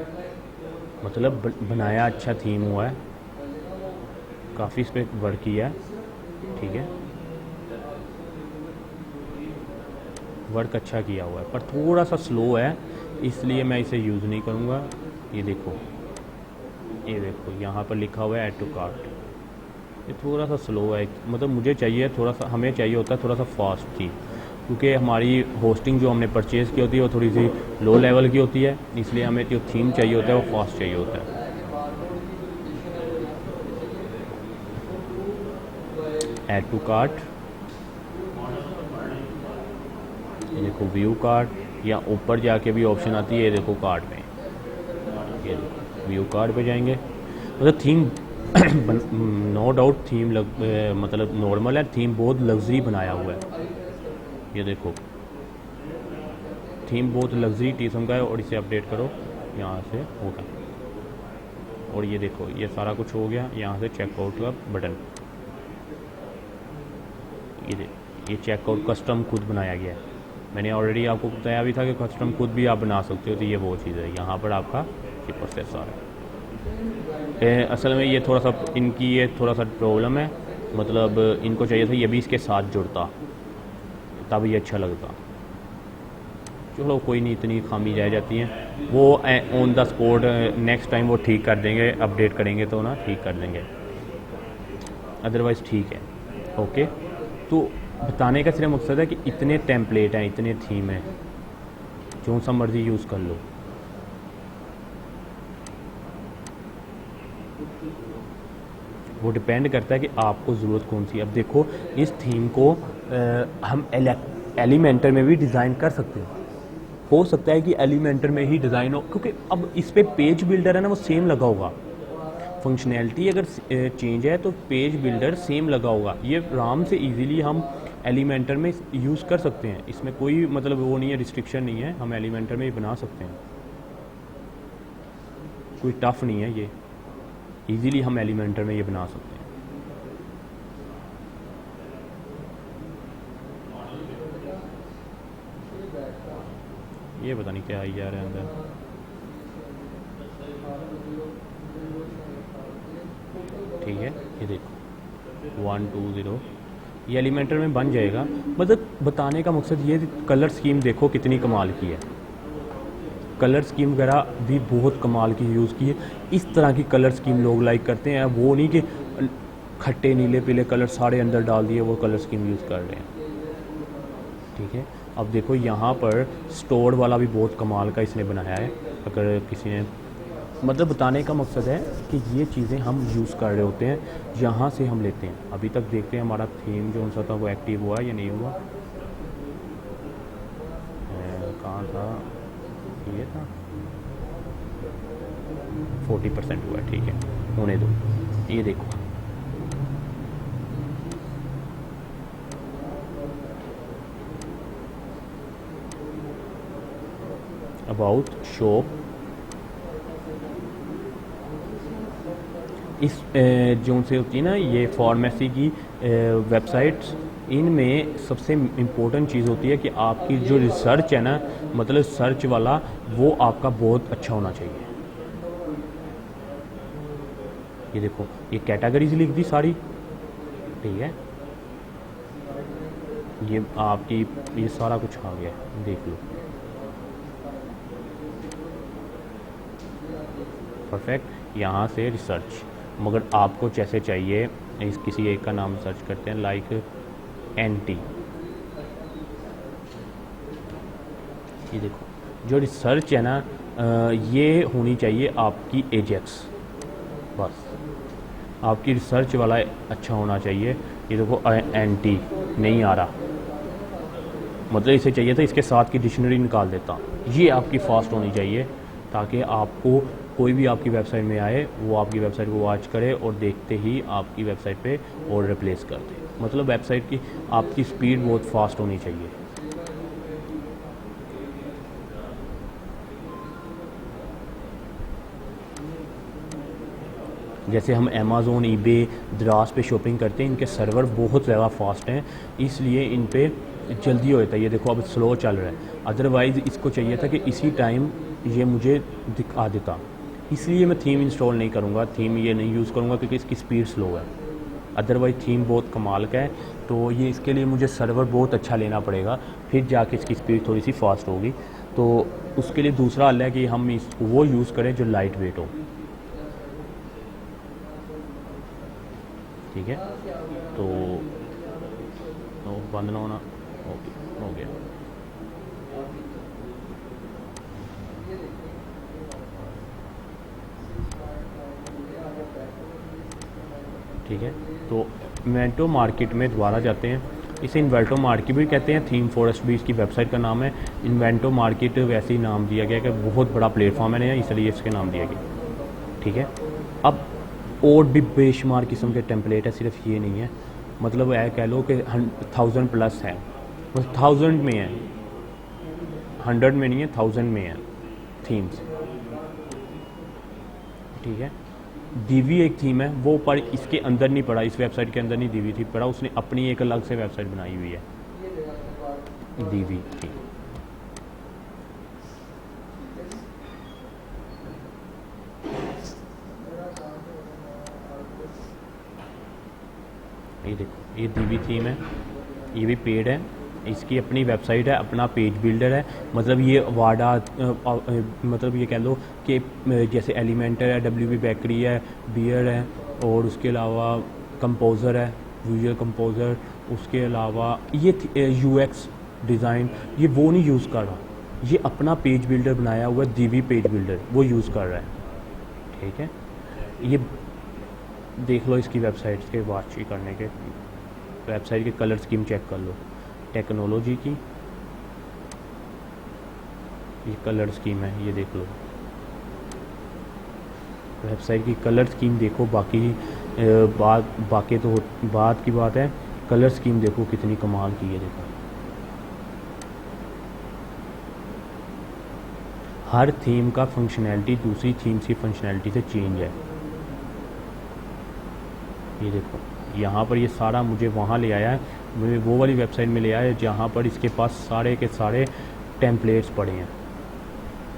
मतलब बनाया अच्छा थीम हुआ है, काफ़ी इस पर वर्क किया है। ठीक है, वर्क अच्छा किया हुआ है, पर थोड़ा सा स्लो है, इसलिए मैं इसे यूज़ नहीं करूँगा। ये देखो यहाँ पर लिखा हुआ है ऐड टू कार्ट, ये थोड़ा सा स्लो है, मतलब मुझे चाहिए थोड़ा सा, हमें चाहिए होता है थोड़ा सा फास्ट थी, क्योंकि हमारी होस्टिंग जो हमने परचेज़ की होती है वो थोड़ी सी लो लेवल की होती है, इसलिए हमें जो थीम चाहिए होता है वो फास्ट चाहिए होता है। ऐड टू कार्ट, देखो व्यू कार्ट, या ऊपर जाके भी ऑप्शन आती है, ये देखो कार्ट में, ये व्यू कार्ट पे जाएंगे, मतलब थीम नो डाउट थीम मतलब नॉर्मल है, थीम बहुत लग्जरी बनाया हुआ है, ये देखो थीम बहुत लग्जरी किस्म का है, और इसे अपडेट करो यहाँ से होगा, और ये देखो ये सारा कुछ हो गया, यहाँ से चेकआउट का बटन, ये चेकआउट कस्टम खुद बनाया गया है, मैंने ऑलरेडी आपको बताया भी था कि कस्टम खुद भी आप बना सकते हो, तो ये वो चीज़ है, यहाँ पर आपका ये प्रोसेस आ रहा है। असल में ये थोड़ा सा इनकी ये थोड़ा सा प्रॉब्लम है, मतलब इनको चाहिए था ये भी इसके साथ जुड़ता, तब ये अच्छा लगता। चलो कोई नहीं, इतनी खामी रह जाती हैं, वो on the spot next time वो ठीक कर देंगे, अपडेट करेंगे तो ना ठीक कर देंगे, अदरवाइज़ ठीक है। ओके, तो बताने का सिर्फ मकसद है कि इतने टेम्पलेट हैं, इतने थीम हैं, जो सा मर्ज़ी यूज़ कर लो। वो डिपेंड करता है कि आपको ज़रूरत कौन सी है। अब देखो इस थीम को हम एलिमेंटर में भी डिज़ाइन कर सकते हैं, हो सकता है कि एलिमेंटर में ही डिज़ाइन हो, क्योंकि अब इस पे पेज बिल्डर है ना वो सेम लगा होगा, फंक्शनैलिटी अगर चेंज है तो पेज बिल्डर सेम लगा होगा। ये आराम से इजीली हम एलिमेंटर में यूज़ कर सकते हैं, इसमें कोई मतलब वो नहीं है, रिस्ट्रिक्शन नहीं है, हम एलिमेंटर में ही बना सकते हैं, कोई टफ नहीं है ये, इजीली हम एलिमेंटर में ये बना सकते हैं। ये पता नहीं क्या आई जा रहा है अंदर। ठीक है, ये देखो 1 2 0 ये एलिमेंटर में बन जाएगा। मतलब बताने का मकसद ये, कलर स्कीम देखो कितनी कमाल की है, कलर स्कीम वगैरह भी बहुत कमाल की यूज़ की है। इस तरह की कलर स्कीम लोग लाइक करते हैं, वो नहीं कि खट्टे नीले पीले कलर सारे अंदर डाल दिए वो कलर स्कीम यूज़ कर रहे हैं। ठीक है, अब देखो यहाँ पर स्टोर वाला भी बहुत कमाल का इसने बनाया है। अगर किसी ने मतलब बताने का मकसद है कि ये चीज़ें हम यूज़ कर रहे होते हैं, यहाँ से हम लेते हैं। अभी तक देखते हैं हमारा थीम जो सा था वो एक्टिव हुआ या नहीं हुआ, कहाँ था, ये था 40% हुआ, ठीक है होने दो। ये देखो अबाउट शॉप, इस जो से होती है ना ये फार्मेसी की वेबसाइट्स, इनमें सबसे इम्पोर्टेंट चीज़ होती है कि आपकी जो रिसर्च है ना, मतलब सर्च वाला वो आपका बहुत अच्छा होना चाहिए। ये देखो ये कैटेगरीज लिख दी सारी, ठीक है, ये आपकी ये सारा कुछ आ गया, देख लो परफेक्ट। यहाँ से रिसर्च, मगर आपको जैसे चाहिए, इस किसी एक का नाम सर्च करते हैं, लाइक एंटी, ये देखो जो रिसर्च है ना ये होनी चाहिए आपकी एजेक्स, बस आपकी रिसर्च वाला अच्छा होना चाहिए। ये देखो एंटी नहीं आ रहा, मतलब इसे चाहिए था इसके साथ की डिक्शनरी निकाल देता। ये आपकी फास्ट होनी चाहिए ताकि आपको कोई भी आपकी वेबसाइट में आए वो आपकी वेबसाइट को वॉच करे और देखते ही आपकी वेबसाइट पे और रिप्लेस कर दे। मतलब वेबसाइट की आपकी स्पीड बहुत फास्ट होनी चाहिए। जैसे हम अमेज़ोन, ईबे, द्रास पे शॉपिंग करते हैं, इनके सर्वर बहुत ज़्यादा फास्ट हैं, इसलिए इन पे जल्दी हो जाता है। ये देखो अब स्लो चल रहा है, अदरवाइज़ इसको चाहिए था कि इसी टाइम ये मुझे दिखा देता, इसलिए मैं थीम इंस्टॉल नहीं करूँगा, थीम ये नहीं यूज़ करूँगा क्योंकि इसकी स्पीड स्लो है। अदरवाइज़ थीम बहुत कमाल का है, तो ये इसके लिए मुझे सर्वर बहुत अच्छा लेना पड़ेगा, फिर जाके इसकी स्पीड थोड़ी सी फास्ट होगी। तो उसके लिए दूसरा हल है कि हम वो यूज़ करें जो लाइट वेट हो। ठीक है, तो बंद ना होना, ओके हो गया। ठीक है, तो इन्वेंटो मार्केट में दोबारा जाते हैं। इसे इन्वेंटो मार्केट भी कहते हैं, थीम फॉरेस्ट भी इसकी वेबसाइट का नाम है। इन्वेंटो मार्केट वैसे ही नाम दिया गया कि बहुत बड़ा प्लेटफॉर्म है ना, इसलिए इसके नाम दिया गया। ठीक है, अब और भी बेशुमार किस्म के टेम्पलेट है, सिर्फ ये नहीं है, मतलब है कह लो कि 1000 प्लस है, बस 1000 में है, 100 में नहीं है, 1000 में है थीम्स। ठीक है, दीवी एक थीम है, वो पर इसके अंदर नहीं पड़ा, इस वेबसाइट के अंदर नहीं दीवी थी पड़ा, उसने अपनी एक अलग से वेबसाइट बनाई हुई है दीवी थी। ये देखो, ये दीवी थीम है, ये भी पेड है, इसकी अपनी वेबसाइट है, अपना पेज बिल्डर है। मतलब ये वाडा मतलब ये कह लो कि जैसे एलिमेंटर है, डब्ल्यू बी बेकरी है, बियर है, और उसके अलावा कंपोज़र है, विजुअल कंपोज़र। उसके अलावा ये यूएक्स डिज़ाइन ये वो नहीं यूज़ कर रहा, ये अपना पेज बिल्डर बनाया हुआ है, दीवी पेज बिल्डर, वो यूज़ कर रहा है। ठीक है, ये देख लो इसकी वेबसाइट के वाची करने के, वेबसाइट के कलर स्कीम चेक कर लो, टेक्नोलॉजी की ये कलर स्कीम है, ये देख लो वेबसाइट की कलर स्कीम देखो। बाकी बाकी तो बात की बात है, कलर स्कीम देखो कितनी कमाल की है। देखो हर थीम का फंक्शनैलिटी दूसरी थीम्स की फंक्शनैलिटी से चेंज है। ये देखो यहाँ पर ये सारा मुझे वहाँ ले आया है, मुझे वो वाली वेबसाइट में ले आया है जहाँ पर इसके पास सारे के सारे टेम्पलेट्स पड़े हैं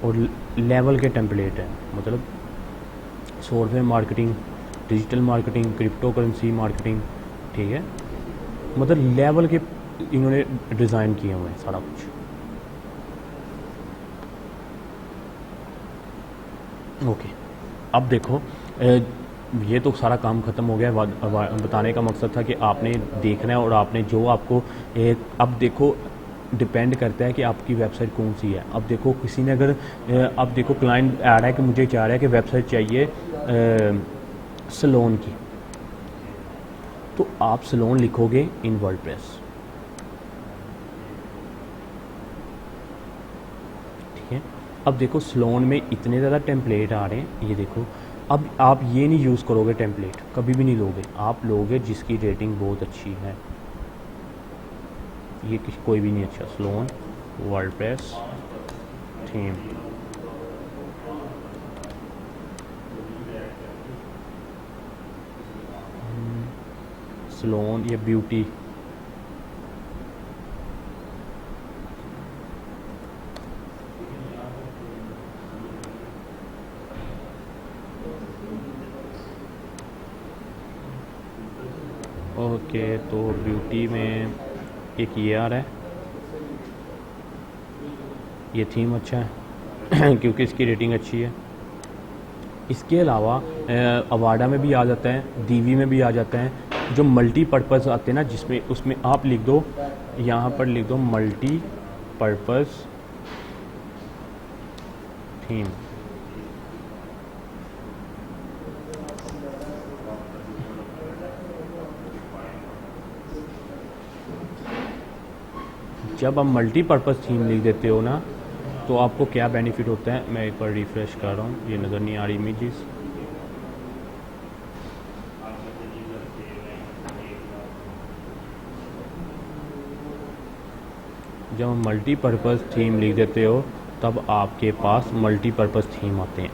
और लेवल के टेम्पलेट हैं। मतलब software marketing, digital marketing, crypto currency marketing, ठीक है, मतलब लेवल के इन्होंने डिज़ाइन किए हुए हैं सारा कुछ। ओके, अब देखो ये तो सारा काम ख़त्म हो गया। बताने का मकसद था कि आपने देखना है और आपने जो आपको अब देखो डिपेंड करता है कि आपकी वेबसाइट कौन सी है। अब देखो किसी ने अगर अब देखो क्लाइंट आ रहा है कि मुझे चाह रहा है कि वेबसाइट चाहिए सलोन की, तो आप सलोन लिखोगे इन वर्डप्रेस, ठीक है। अब देखो सलोन में इतने ज़्यादा टेम्पलेट आ रहे हैं, ये देखो। अब आप ये नहीं यूज़ करोगे टेम्पलेट, कभी भी नहीं लोगे, आप लोगे जिसकी रेटिंग बहुत अच्छी है। ये कोई भी नहीं अच्छा, सलोन वर्डप्रेस थीम, सलोन, ये ब्यूटी, ओके। तो ब्यूटी में एक ये आ रहा है, ये थीम अच्छा है क्योंकि इसकी रेटिंग अच्छी है। इसके अलावा अवाडा में भी आ जाता है, दीवी में भी आ जाता है। जो मल्टीपर्पज़ आते हैं ना, जिसमें उसमें आप लिख दो, यहाँ पर लिख दो मल्टीपर्पज़ थीम, जब आप मल्टीपर्पज़ थीम लिख देते हो ना, तो आपको क्या बेनिफिट होता है। मैं एक बार रिफ़्रेश कर रहा हूँ, ये नज़र नहीं आ रही इमेजेस। जब हम मल्टीपर्पज़ थीम लिख देते हो तब आपके पास मल्टीपर्पज़ थीम आते हैं।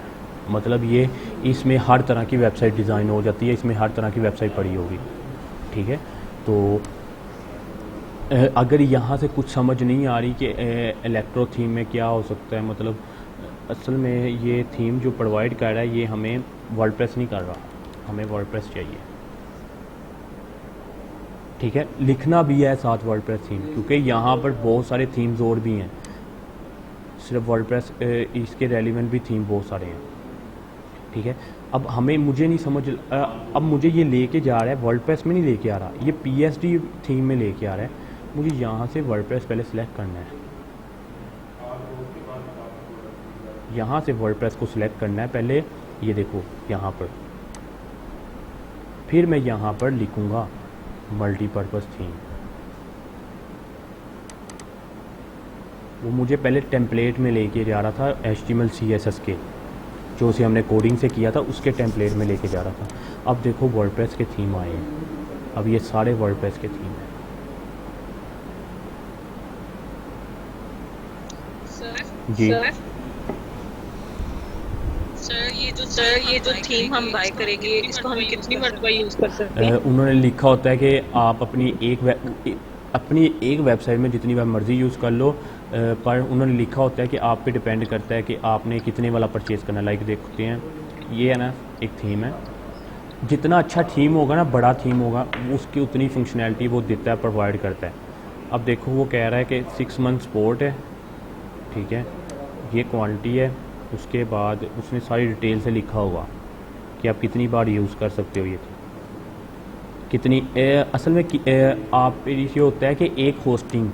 मतलब ये इसमें हर तरह की वेबसाइट डिज़ाइन हो जाती है, इसमें हर तरह की वेबसाइट पड़ी होगी, ठीक है। तो अगर यहाँ से कुछ समझ नहीं आ रही कि इलेक्ट्रो थीम में क्या हो सकता है, मतलब असल में ये थीम जो प्रोवाइड कर रहा है ये हमें वर्डप्रेस नहीं कर रहा, हमें वर्डप्रेस चाहिए, ठीक है। लिखना भी है साथ वर्डप्रेस थीम, क्योंकि यहाँ पर बहुत सारे थीम्स और भी हैं, सिर्फ वर्डप्रेस इसके रेलिवेंट भी थीम बहुत सारे हैं, ठीक है। अब मुझे नहीं समझ, अब मुझे ये लेके जा रहा है वर्डप्रेस में नहीं लेके आ रहा, ये पीएसडी थीम में लेके आ रहा है। मुझे यहाँ से वर्डप्रेस पहले सिलेक्ट करना है, यहाँ से वर्डप्रेस को सिलेक्ट करना है पहले, ये देखो यहाँ पर। फिर मैं यहाँ पर लिखूँगा मल्टीपर्पज़ थीम। वो मुझे पहले टेम्पलेट में लेके जा रहा था, HTML CSS के जो उसे हमने कोडिंग से किया था उसके टेम्पलेट में लेके जा रहा था। अब देखो वर्डप्रेस के थीम आए हैं, अब ये सारे वर्डप्रेस के थीम हैं। जी सर ये जो थीम हम बाय करेंगे इसको हम कितनी मरतबा यूज़ कर सकते हैं? उन्होंने लिखा होता है कि आप अपनी एक वेबसाइट में जितनी बार मर्ज़ी यूज़ कर लो, पर उन्होंने लिखा होता है कि आप पे डिपेंड करता है कि आपने कितने वाला परचेज़ करना है। लाइक देखते हैं, ये है ना एक थीम है, जितना अच्छा थीम होगा ना, बड़ा थीम होगा, उसकी उतनी फंक्शनैलिटी वो देता है, प्रोवाइड करता है। अब देखो वो कह रहा है कि 6 मंथ सपोर्ट है, ठीक है, ये क्वांटिटी है, उसके बाद उसने सारी डिटेल से लिखा होगा कि आप कितनी बार यूज़ कर सकते हो ये कितनी असल में आप ये होता है कि एक होस्टिंग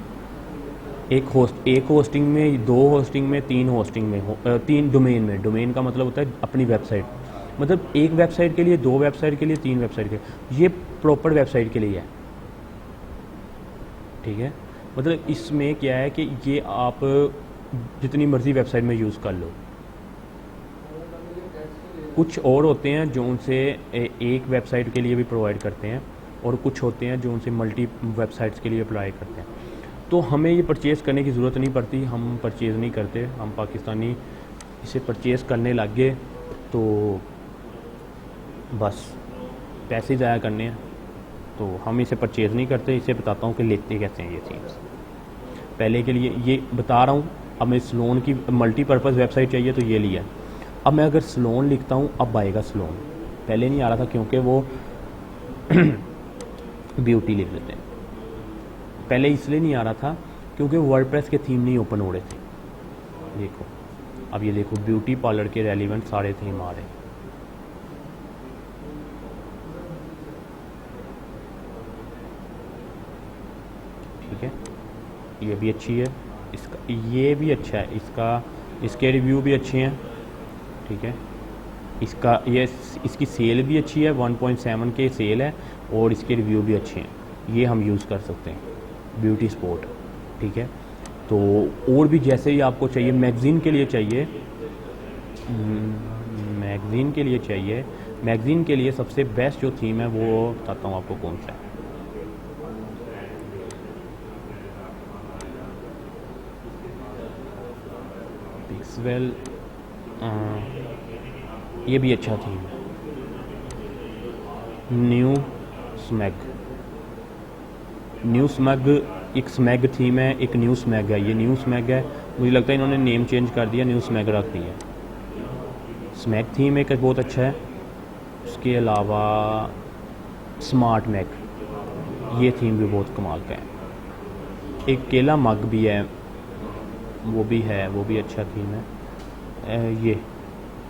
में, 2 होस्टिंग में, 3 होस्टिंग में, 3 डोमेन का मतलब होता है अपनी वेबसाइट, मतलब एक वेबसाइट के लिए, 2 वेबसाइट के लिए, 3 वेबसाइट के लिए, ये प्रॉपर वेबसाइट के लिए है, ठीक है। मतलब इसमें क्या है कि ये आप जितनी मर्ज़ी वेबसाइट में यूज़ कर लो। कुछ और होते हैं जो उनसे एक वेबसाइट के लिए भी प्रोवाइड करते हैं, और कुछ होते हैं जो उनसे मल्टी वेबसाइट्स के लिए अप्लाई करते हैं। तो हमें ये परचेज़ करने की ज़रूरत नहीं पड़ती, हम परचेज़ नहीं करते, हम पाकिस्तानी इसे परचेज़ करने लग गए तो बस पैसे ज़ाया करने हैं, तो हम इसे परचेज़ नहीं करते। इसे बताता हूँ कि लेते कैसे हैं ये थीम्स। पहले के लिए ये बता रहा हूँ, अब मैं स्लोन की मल्टीपर्पज़ वेबसाइट चाहिए तो ये लिया। अब मैं अगर स्लोन लिखता हूँ, अब आएगा स्लोन, पहले नहीं आ रहा था क्योंकि वो ब्यूटी लिख लेते हैं। पहले इसलिए नहीं आ रहा था क्योंकि वर्डप्रेस के थीम नहीं ओपन हो रहे थे। देखो अब ये देखो, ब्यूटी पार्लर के रेलिवेंट सारे थीम आ रहे हैं। ठीक है, ये भी अच्छी है, इसका ये भी अच्छा है, इसके रिव्यू भी अच्छे हैं, ठीक है। इसकी सेल भी अच्छी है, 1.7 के सेल है, और इसके रिव्यू भी अच्छे हैं, ये हम यूज़ कर सकते हैं, ब्यूटी स्पॉट, ठीक है। तो और भी जैसे ही आपको चाहिए, मैगज़ीन के लिए चाहिए, मैगज़ीन के लिए सबसे बेस्ट जो थीम है वो बताता हूँ आपको कौन सा है। पिक्सेल, ये भी अच्छा थीम है, न्यू स्मैग, एक स्मैग थीम है, एक न्यू स्मैग है। ये न्यू स्मैग है, मुझे लगता है इन्होंने नेम चेंज कर दिया, न्यू स्मैग रख दिया। स्मैग थीम एक बहुत अच्छा है। उसके अलावा स्मार्ट मैग, ये थीम भी बहुत कमाल का है। एक केला मग भी है, वो भी अच्छा थीम है।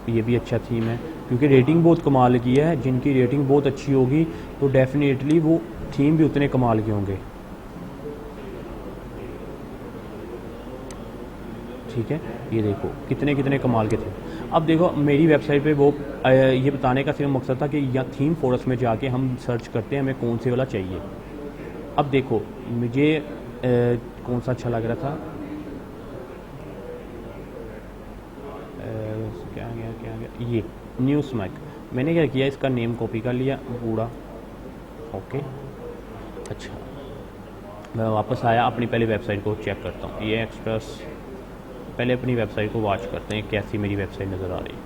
ये भी अच्छा थीम है, क्योंकि रेटिंग बहुत कमाल की है। जिनकी रेटिंग बहुत अच्छी होगी तो डेफिनेटली वो थीम भी उतने कमाल के होंगे, ठीक है। ये देखो कितने कमाल के थे। अब देखो मेरी वेबसाइट पे वो ये बताने का सिर्फ मकसद था कि या थीम फोरस में जाके हम सर्च करते हैं हमें कौन से वाला चाहिए। अब देखो मुझे कौन सा अच्छा लग रहा था, क्या गया, ये न्यू स्मैक। मैंने क्या किया, इसका नेम कॉपी कर लिया पूरा, ओके। अच्छा, मैं वापस आया, अपनी पहले वेबसाइट को चेक करता हूँ, ये एक्सप्रेस। पहले अपनी वेबसाइट को वॉच करते हैं कैसी मेरी वेबसाइट नज़र आ रही है।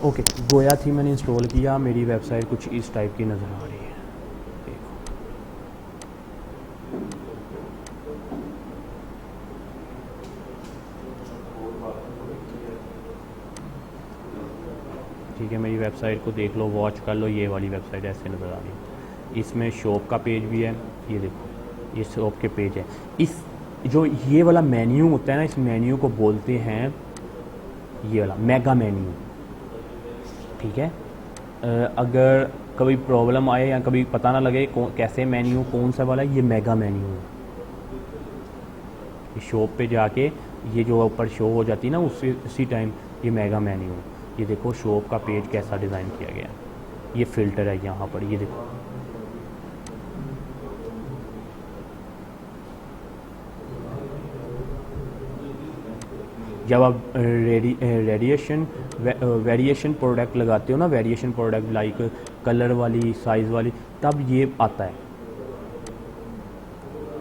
ओके, गोया थी मैंने इंस्टॉल किया, मेरी वेबसाइट कुछ इस टाइप की नज़र आ रही है, देखो। ठीक है, मेरी वेबसाइट को देख लो, वॉच कर लो, ये वाली वेबसाइट ऐसे नज़र आ रही है। इसमें शॉप का पेज भी है, ये देखो ये शॉप के पेज है। इस जो ये वाला मेन्यू होता है ना, इस मेन्यू को बोलते हैं ये वाला मेगा मेन्यू, ठीक है। अगर कभी प्रॉब्लम आए या कभी पता ना लगे कैसे मेन्यू कौन सा वाला है, ये मेगा मेन्यू है। शॉप पे जाके ये जो ऊपर शो हो जाती है ना उसी टाइम, ये मेगा मेन्यू है। ये देखो शॉप का पेज कैसा डिज़ाइन किया गया है, ये फ़िल्टर है यहाँ पर, ये देखो। जब आप वेरिएशन प्रोडक्ट लगाते हो ना, वेरिएशन प्रोडक्ट लाइक कलर वाली, साइज़ वाली, तब ये आता है,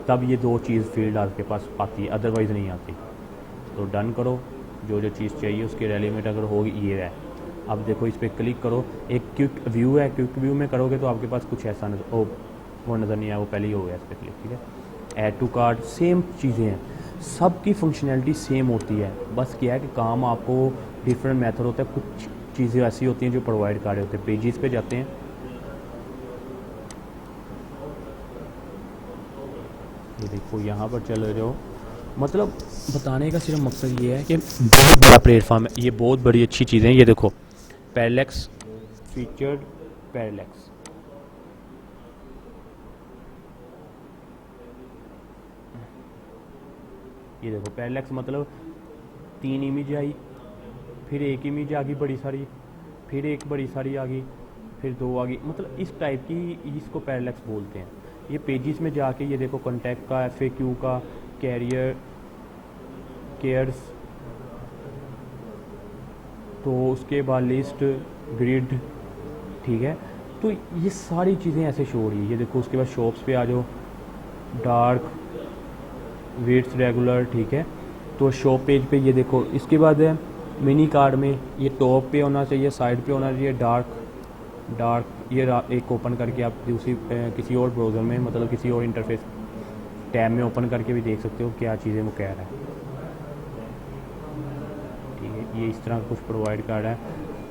तब ये 2 चीज़ फील्ड आपके पास आती है, अदरवाइज़ नहीं आती। तो डन करो, जो चीज़ चाहिए उसके रेलिवेंट अगर होगी ये है। अब देखो इस पर क्लिक करो, एक क्विक व्यू है, क्विक व्यू में करोगे तो आपके पास कुछ ऐसा वो नज़र नहीं आया, वो पहले ही हो गया इस पर क्लिक, ठीक है। ऐड टू कार्ट, सेम चीज़ें हैं, सबकी फंक्शनैलिटी सेम होती है, बस क्या है कि काम आपको डिफरेंट मेथड होता है, कुछ चीज़ें ऐसी होती हैं जो प्रोवाइड कर रहे होते हैं। पेजेस पे जाते हैं, ये देखो यहाँ पर चले जाओ। मतलब बताने का सिर्फ मकसद ये है कि बहुत बड़ा प्लेटफॉर्म है, ये बहुत बड़ी अच्छी चीज़ें हैं। ये देखो पैरेलैक्स, फीचर्ड पैरेलैक्स, ये देखो पैरेलैक्स मतलब 3 इमेज आई, फिर एक इमेज आ गई बड़ी सारी, फिर एक बड़ी सारी आ गई, फिर 2 आ गई, मतलब इस टाइप की इसको पैरेलैक्स बोलते हैं। ये पेजेस में जाके ये देखो कॉन्टैक्ट का, FAQ का, कैरियर केयर्स, तो उसके बाद लिस्ट, ग्रिड, ठीक है। तो ये सारी चीज़ें ऐसे शो हो रही है। ये देखो उसके बाद शॉप्स पे आ जाओ, डार्क, वेट्स, रेगुलर, ठीक है। तो शॉप पेज पे ये देखो, इसके बाद है मिनी कार्ड में ये टॉप पे होना चाहिए, साइड पे होना चाहिए, डार्क, ये एक ओपन करके आप दूसरी किसी और ब्राउज़र में, मतलब किसी और इंटरफेस टैब में ओपन करके भी देख सकते हो क्या चीज़ें वो कह रहा है, ठीक है। ये इस तरह कुछ प्रोवाइड कर रहा है।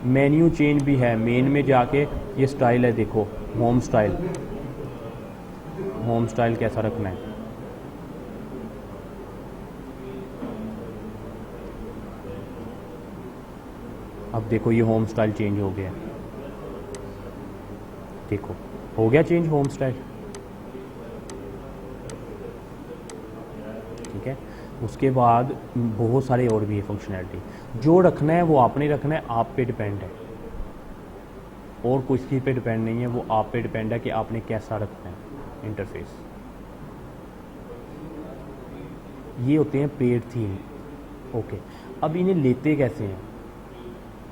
मेन्यू चेंज भी है, मेन में जाके ये स्टाइल है, देखो होम स्टाइल कैसा रखना है। अब देखो ये होम स्टाइल चेंज हो गया, देखो हो गया चेंज होम स्टाइल, ठीक है। उसके बाद बहुत सारे और भी है फंक्शनैलिटी, जो रखना है वो आपने रखना है, आप पे डिपेंड है, और किसी पे डिपेंड नहीं है, वो आप पे डिपेंड है कि आपने कैसा रखना है इंटरफेस। ये होते हैं पेड थीम, ओके। अब इन्हें लेते कैसे हैं,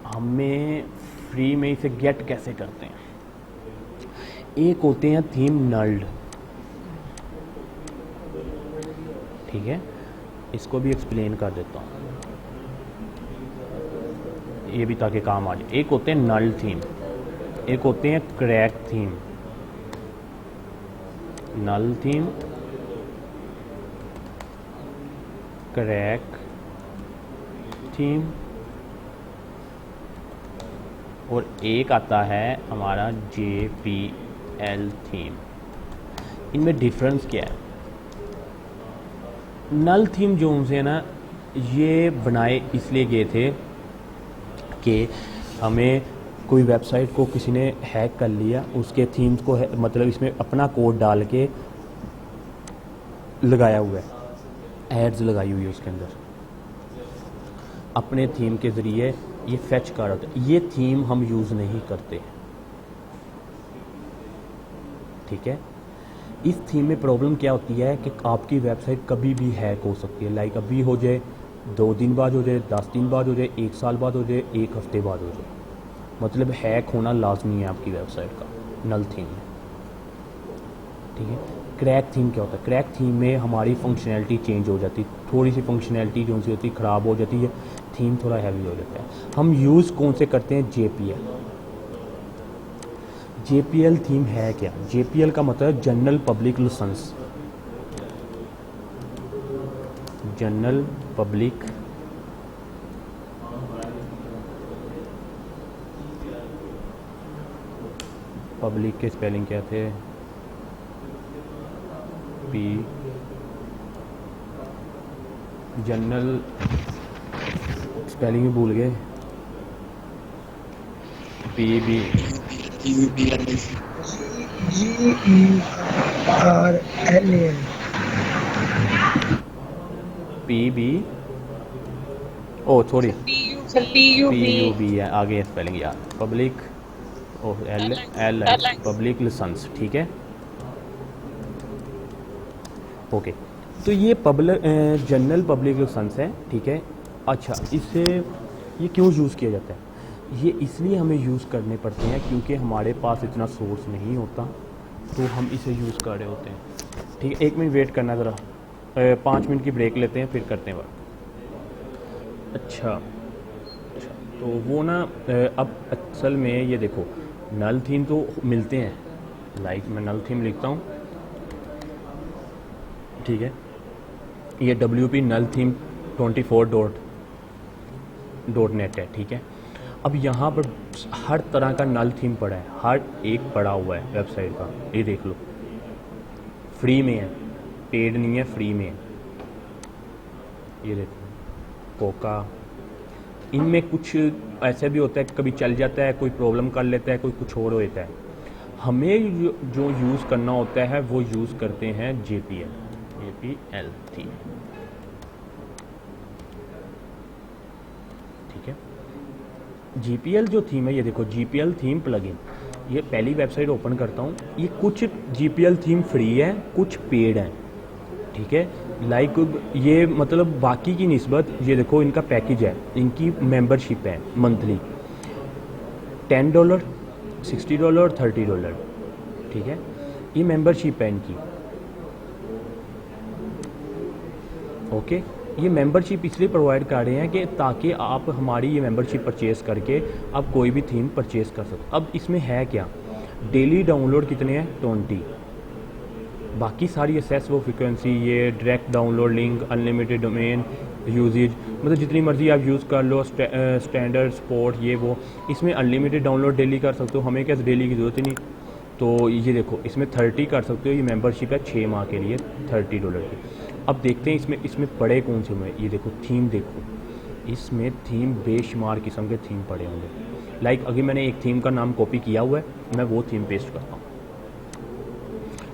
हमें फ्री में इसे गेट कैसे करते हैं। एक होते हैं थीम नल्ड, ठीक है, इसको भी एक्सप्लेन कर देता हूँ, ये भी ताकि काम आ जाए। एक होते हैं नल थीम, एक होते हैं क्रैक थीम। नल थीम, क्रैक थीम, और एक आता है हमारा JPL थीम। इनमें डिफरेंस क्या है। नल थीम जो उनसे ना ये बनाए इसलिए गए थे कि हमें कोई वेबसाइट को किसी ने हैक कर लिया, उसके थीम्स को मतलब इसमें अपना कोड डाल के लगाया हुआ है, एड्स लगाई हुई है उसके अंदर, अपने थीम के ज़रिए ये फैच कर होता है। ये थीम हम यूज़ नहीं करते, ठीक है। इस थीम में प्रॉब्लम क्या होती है कि आपकी वेबसाइट कभी भी हैक हो सकती है, लाइक अभी हो जाए, 2 दिन बाद हो जाए, 10 दिन बाद हो जाए, 1 साल बाद हो जाए, 1 हफ्ते बाद हो जाए, मतलब हैक होना लाजमी है आपकी वेबसाइट का नल थीम में, ठीक है। क्रैक थीम क्या होता है, क्रैक थीम में हमारी फंक्शनैलिटी चेंज हो जाती है, थोड़ी सी फंक्शनैलिटी जो सी होती है ख़राब हो जाती है, थीम थोड़ा हैवी हो जाता है। हम यूज़ कौन से करते हैं, JPL थीम है क्या। JPL का मतलब general public licence, general public के स्पेलिंग क्या थे, P, जनरल स्पेलिंग भी भूल गए, PB, PB, ओ सॉरी PUB है, आगे स्पेलिंग यार, पब्लिक L पब्लिक लाइसेंस, ठीक है, ओके। तो ये जनरल पब्लिक लाइसेंस है, ठीक है। अच्छा, इससे ये क्यों यूज़ किया जाता है, ये इसलिए हमें यूज़ करने पड़ते हैं क्योंकि हमारे पास इतना सोर्स नहीं होता, तो हम इसे यूज़ कर रहे होते हैं, ठीक है। 1 मिनट वेट करना ज़रा, 5 मिनट की ब्रेक लेते हैं, फिर करते हैं बात। अच्छा, तो वो ना अब असल में ये देखो नल थीम तो मिलते हैं, लाइक मैं नल थीम लिखता हूँ, ठीक है। ये WP नल थीम 24 डॉट .net है, ठीक है। अब यहाँ पर हर तरह का नल थीम पड़ा है, हर एक पड़ा हुआ है वेबसाइट का, ये देख लो, फ्री में है, पेड नहीं है, फ्री में है। ये देखो कोका, इनमें कुछ ऐसे भी होता है, कभी चल जाता है, कोई प्रॉब्लम कर लेता है, कोई कुछ और होता है। हमें जो यूज़ करना होता है वो यूज़ करते हैं JPL थीम, ठीक है। JPL जो थीम है, ये देखो JPL थीम प्लगइन, ये पहली वेबसाइट ओपन करता हूँ। ये कुछ JPL थीम फ्री है, कुछ पेड है, ठीक है। लाइक ये मतलब बाकी की निस्बत, ये देखो इनका पैकेज है, इनकी मेंबरशिप है मंथली, $10, $60, $30, ठीक है। ये मेंबरशिप है इनकी, ओके। ये मेंबरशिप इसलिए प्रोवाइड कर रहे हैं कि ताकि आप हमारी ये मेंबरशिप परचेज़ करके आप कोई भी थीम परचेज़ कर सकते। अब इसमें है क्या, डेली डाउनलोड कितने हैं, 20, बाकी सारी एक्सेस वो फ्रिक्वेंसी, ये direct download link, unlimited domain usages, मतलब जितनी मर्जी आप यूज़ कर लो, स्टैंडर्ड सपोर्ट, ये वो। इसमें अनलिमिटेड डाउनलोड डेली कर सकते हो, हमें क्या डेली की ज़रूरत ही नहीं। तो ये देखो इसमें 30 कर सकते हो, ये मेंबरशिप है 6 माह के लिए $30 की। अब देखते हैं इसमें पड़े कौन से हुए। ये देखो थीम, देखो इसमें थीम बेशुमार किस्म के थीम पड़े होंगे। लाइक अगर मैंने एक थीम का नाम कॉपी किया हुआ है, मैं वो थीम पेस्ट करता हूँ,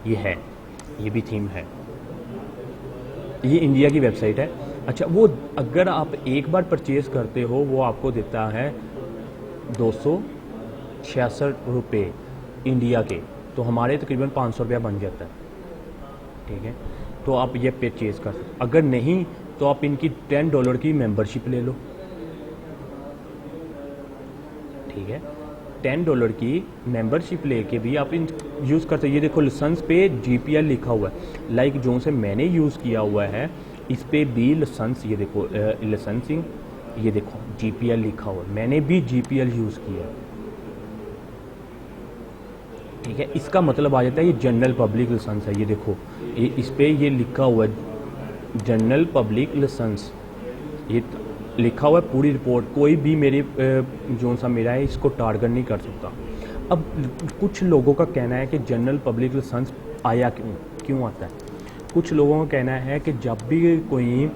ये है, ये भी थीम है, ये इंडिया की वेबसाइट है। अच्छा, वो अगर आप एक बार परचेज़ करते हो वो आपको देता है 266 रुपये इंडिया के, तो हमारे तकरीबन 500 रुपया बन जाता है, ठीक है। तो आप ये परचेज़ कर सकते। अगर नहीं तो आप इनकी $10 की मेंबरशिप ले लो, ठीक है। $10 की मेंबरशिप लेके भी आप इन यूज़ कर सकते। ये देखो लाइसेंस पे JPL लिखा हुआ है, लाइक जो से मैंने यूज़ किया हुआ है इस पे भी लाइसेंस, ये देखो लाइसेंसिंग, ये देखो JPL लिखा हुआ है, मैंने भी JPL यूज़ किया, ठीक है। इसका मतलब आ जाता है ये जनरल पब्लिक लाइसेंस है, ये देखो ये इस पे ये लिखा हुआ है जनरल पब्लिक लाइसेंस, ये लिखा हुआ है पूरी रिपोर्ट। कोई भी मेरे जो सा मेरा है इसको टारगेट नहीं कर सकता। अब कुछ लोगों का कहना है कि जनरल पब्लिक लाइसेंस आया क्यों आता है। कुछ लोगों का कहना है कि जब भी कोई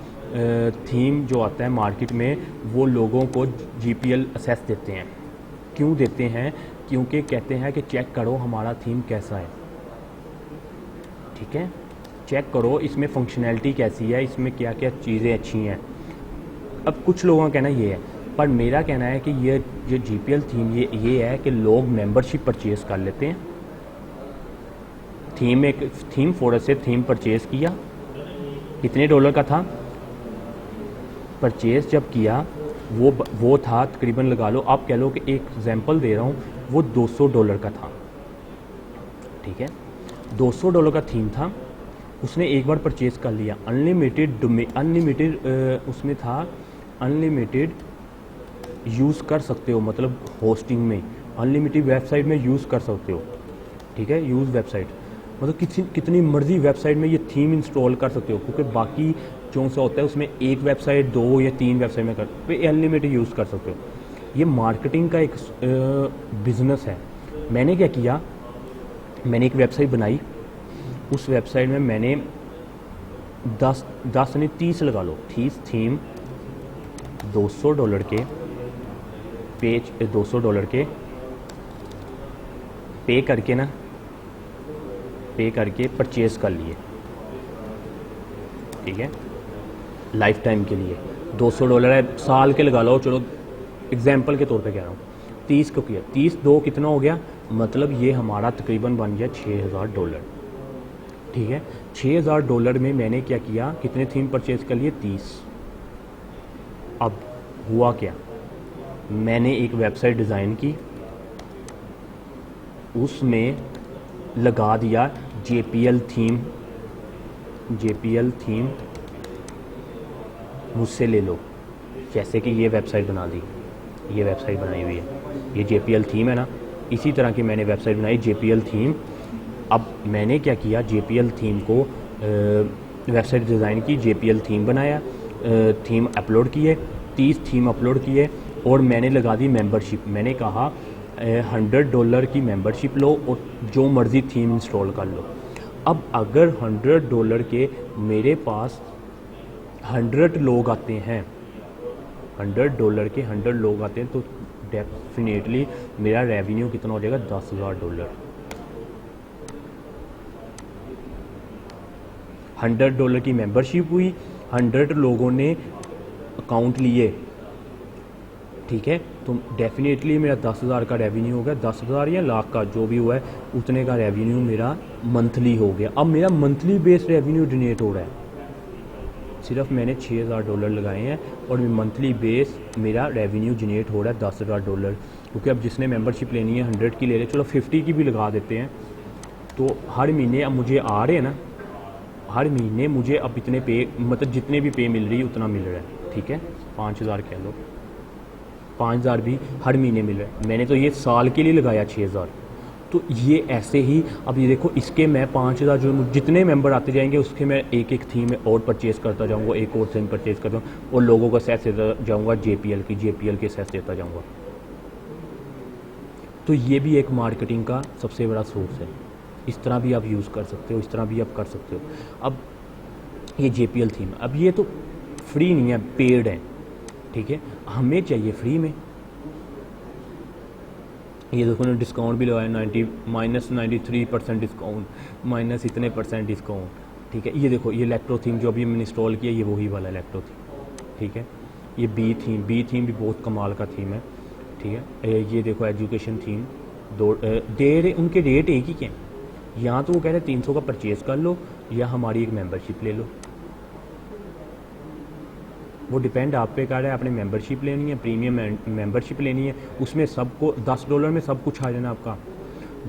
थीम जो आता है मार्केट में, वो लोगों को JPL एक्सेस देते हैं। क्यों देते हैं, क्योंकि कहते हैं कि चेक करो हमारा थीम कैसा है, ठीक है, चेक करो इसमें फंक्शनैलिटी कैसी है, इसमें क्या क्या चीज़ें अच्छी हैं। अब कुछ लोगों का कहना ये है, पर मेरा कहना है कि ये जो JPL थीम ये है कि लोग मेंबरशिप परचेज़ कर लेते हैं। थीम फोरस से थीम परचेज़ किया, कितने डॉलर का था, परचेज़ जब किया वो था तकरीबन, लगा लो आप कह लो कि एक एग्जांपल दे रहा हूँ, वो $200 का था, ठीक है। $200 का थीम था, उसने एक बार परचेज़ कर लिया। अनलिमिटेड उसमें था अनलिमिटेड यूज़ कर सकते हो, मतलब होस्टिंग में अनलिमिटेड वेबसाइट में यूज़ कर सकते हो, ठीक है। यूज़ वेबसाइट मतलब कितनी मर्जी वेबसाइट में ये थीम इंस्टॉल कर सकते हो, क्योंकि बाकी जो सा होता है उसमें एक वेबसाइट 2 या 3 वेबसाइट में पे अनलिमिटेड यूज़ कर सकते हो। ये मार्केटिंग का एक बिज़नेस है। मैंने क्या किया, मैंने एक वेबसाइट बनाई, उस वेबसाइट में मैंने 10 नहीं 30 लगा लो, 30 थीम $200 के पेज, $200 के पे करके परचेज़ कर लिए, ठीक है। लाइफ टाइम के लिए $200 है, साल के लगा लो, चलो एग्जाम्पल के तौर पे कह रहा हूँ। 30 को किया, 30 2 कितना हो गया, मतलब ये हमारा तकरीबन बन गया $6000, ठीक है। $6000 में मैंने क्या किया, कितने थीम परचेज़ कर लिए, 30। अब हुआ क्या, मैंने एक वेबसाइट डिज़ाइन की, उसमें लगा दिया JPL थीम मुझसे ले लो। जैसे कि ये वेबसाइट बना दी, ये वेबसाइट बनाई हुई है, ये JPL थीम है ना, इसी तरह की मैंने वेबसाइट बनाई JPL थीम। अब मैंने क्या किया, JPL थीम को वेबसाइट डिज़ाइन की, JPL थीम बनाया, थीम अपलोड किए, 30 थीम अपलोड किए और मैंने लगा दी मेंबरशिप। मैंने कहा $100 की मेंबरशिप लो और जो मर्ज़ी थीम इंस्टॉल कर लो। अब अगर $100 के मेरे पास 100 लोग आते हैं, $100 के 100 लोग आते हैं, तो डेफिनेटली मेरा रेवेन्यू कितना हो जाएगा, $10,000। $100 की मेंबरशिप हुई, 100 लोगों ने अकाउंट लिए, ठीक है, तो डेफिनेटली मेरा 10,000 का रेवेन्यू हो गया। 10,000 या लाख का जो भी हुआ है उतने का रेवेन्यू मेरा मंथली हो गया। अब मेरा मंथली बेस्ड रेवेन्यू जनरेट हो रहा है। सिर्फ मैंने $6,000 लगाए हैं और मंथली बेस मेरा रेवेन्यू जनरेट हो रहा है $10,000। क्योंकि अब जिसने मेंबरशिप लेनी है 100 की ले ले, चलो 50 की भी लगा देते हैं, तो हर महीने अब मुझे आ रहे हैं ना, हर महीने मुझे अब इतने पे, मतलब जितने भी पे मिल रही है उतना मिल रहा है, ठीक है, 5,000 कह लो, 5,000 भी हर महीने मिल रहा है। मैंने तो ये साल के लिए लगाया 6,000। तो ये ऐसे ही, अब ये देखो इसके मैं 5,000 जो जितने मेंबर आते जाएंगे उसके मैं एक एक थीम और परचेज़ करता जाऊंगा, एक और थीम परचेज़ करता हूँ और लोगों को सेस देता जाऊंगा, JPL के सेस देता जाऊंगा। तो ये भी एक मार्केटिंग का सबसे बड़ा सोर्स है। इस तरह भी आप यूज़ कर सकते हो, इस तरह भी आप कर सकते हो। अब ये JPL थीम, अब ये तो फ्री नहीं है, पेड है, ठीक है, हमें चाहिए फ्री में। ये देखो ना डिस्काउंट भी लगाया, -93% डिस्काउंट, माइनस इतने % डिस्काउंट, ठीक है। ये देखो ये इलेक्ट्रो थीम जो अभी मैंने इंस्टॉल किया, ये वही वाला इलेक्ट्रो थीम, ठीक है। ये बी थीम भी बहुत कमाल का थीम है, ठीक है। ये देखो एजुकेशन थीम, उनके रेट एक ही के हैं। यहाँ तो वो कह रहे हैं 300 का परचेज़ कर लो या हमारी एक मेंबरशिप ले लो। वो डिपेंड आप पे कर रहा है, आपने मेंबरशिप लेनी है, प्रीमियम मेंबरशिप लेनी है, उसमें सबको $10 में सब कुछ आ जाना। आपका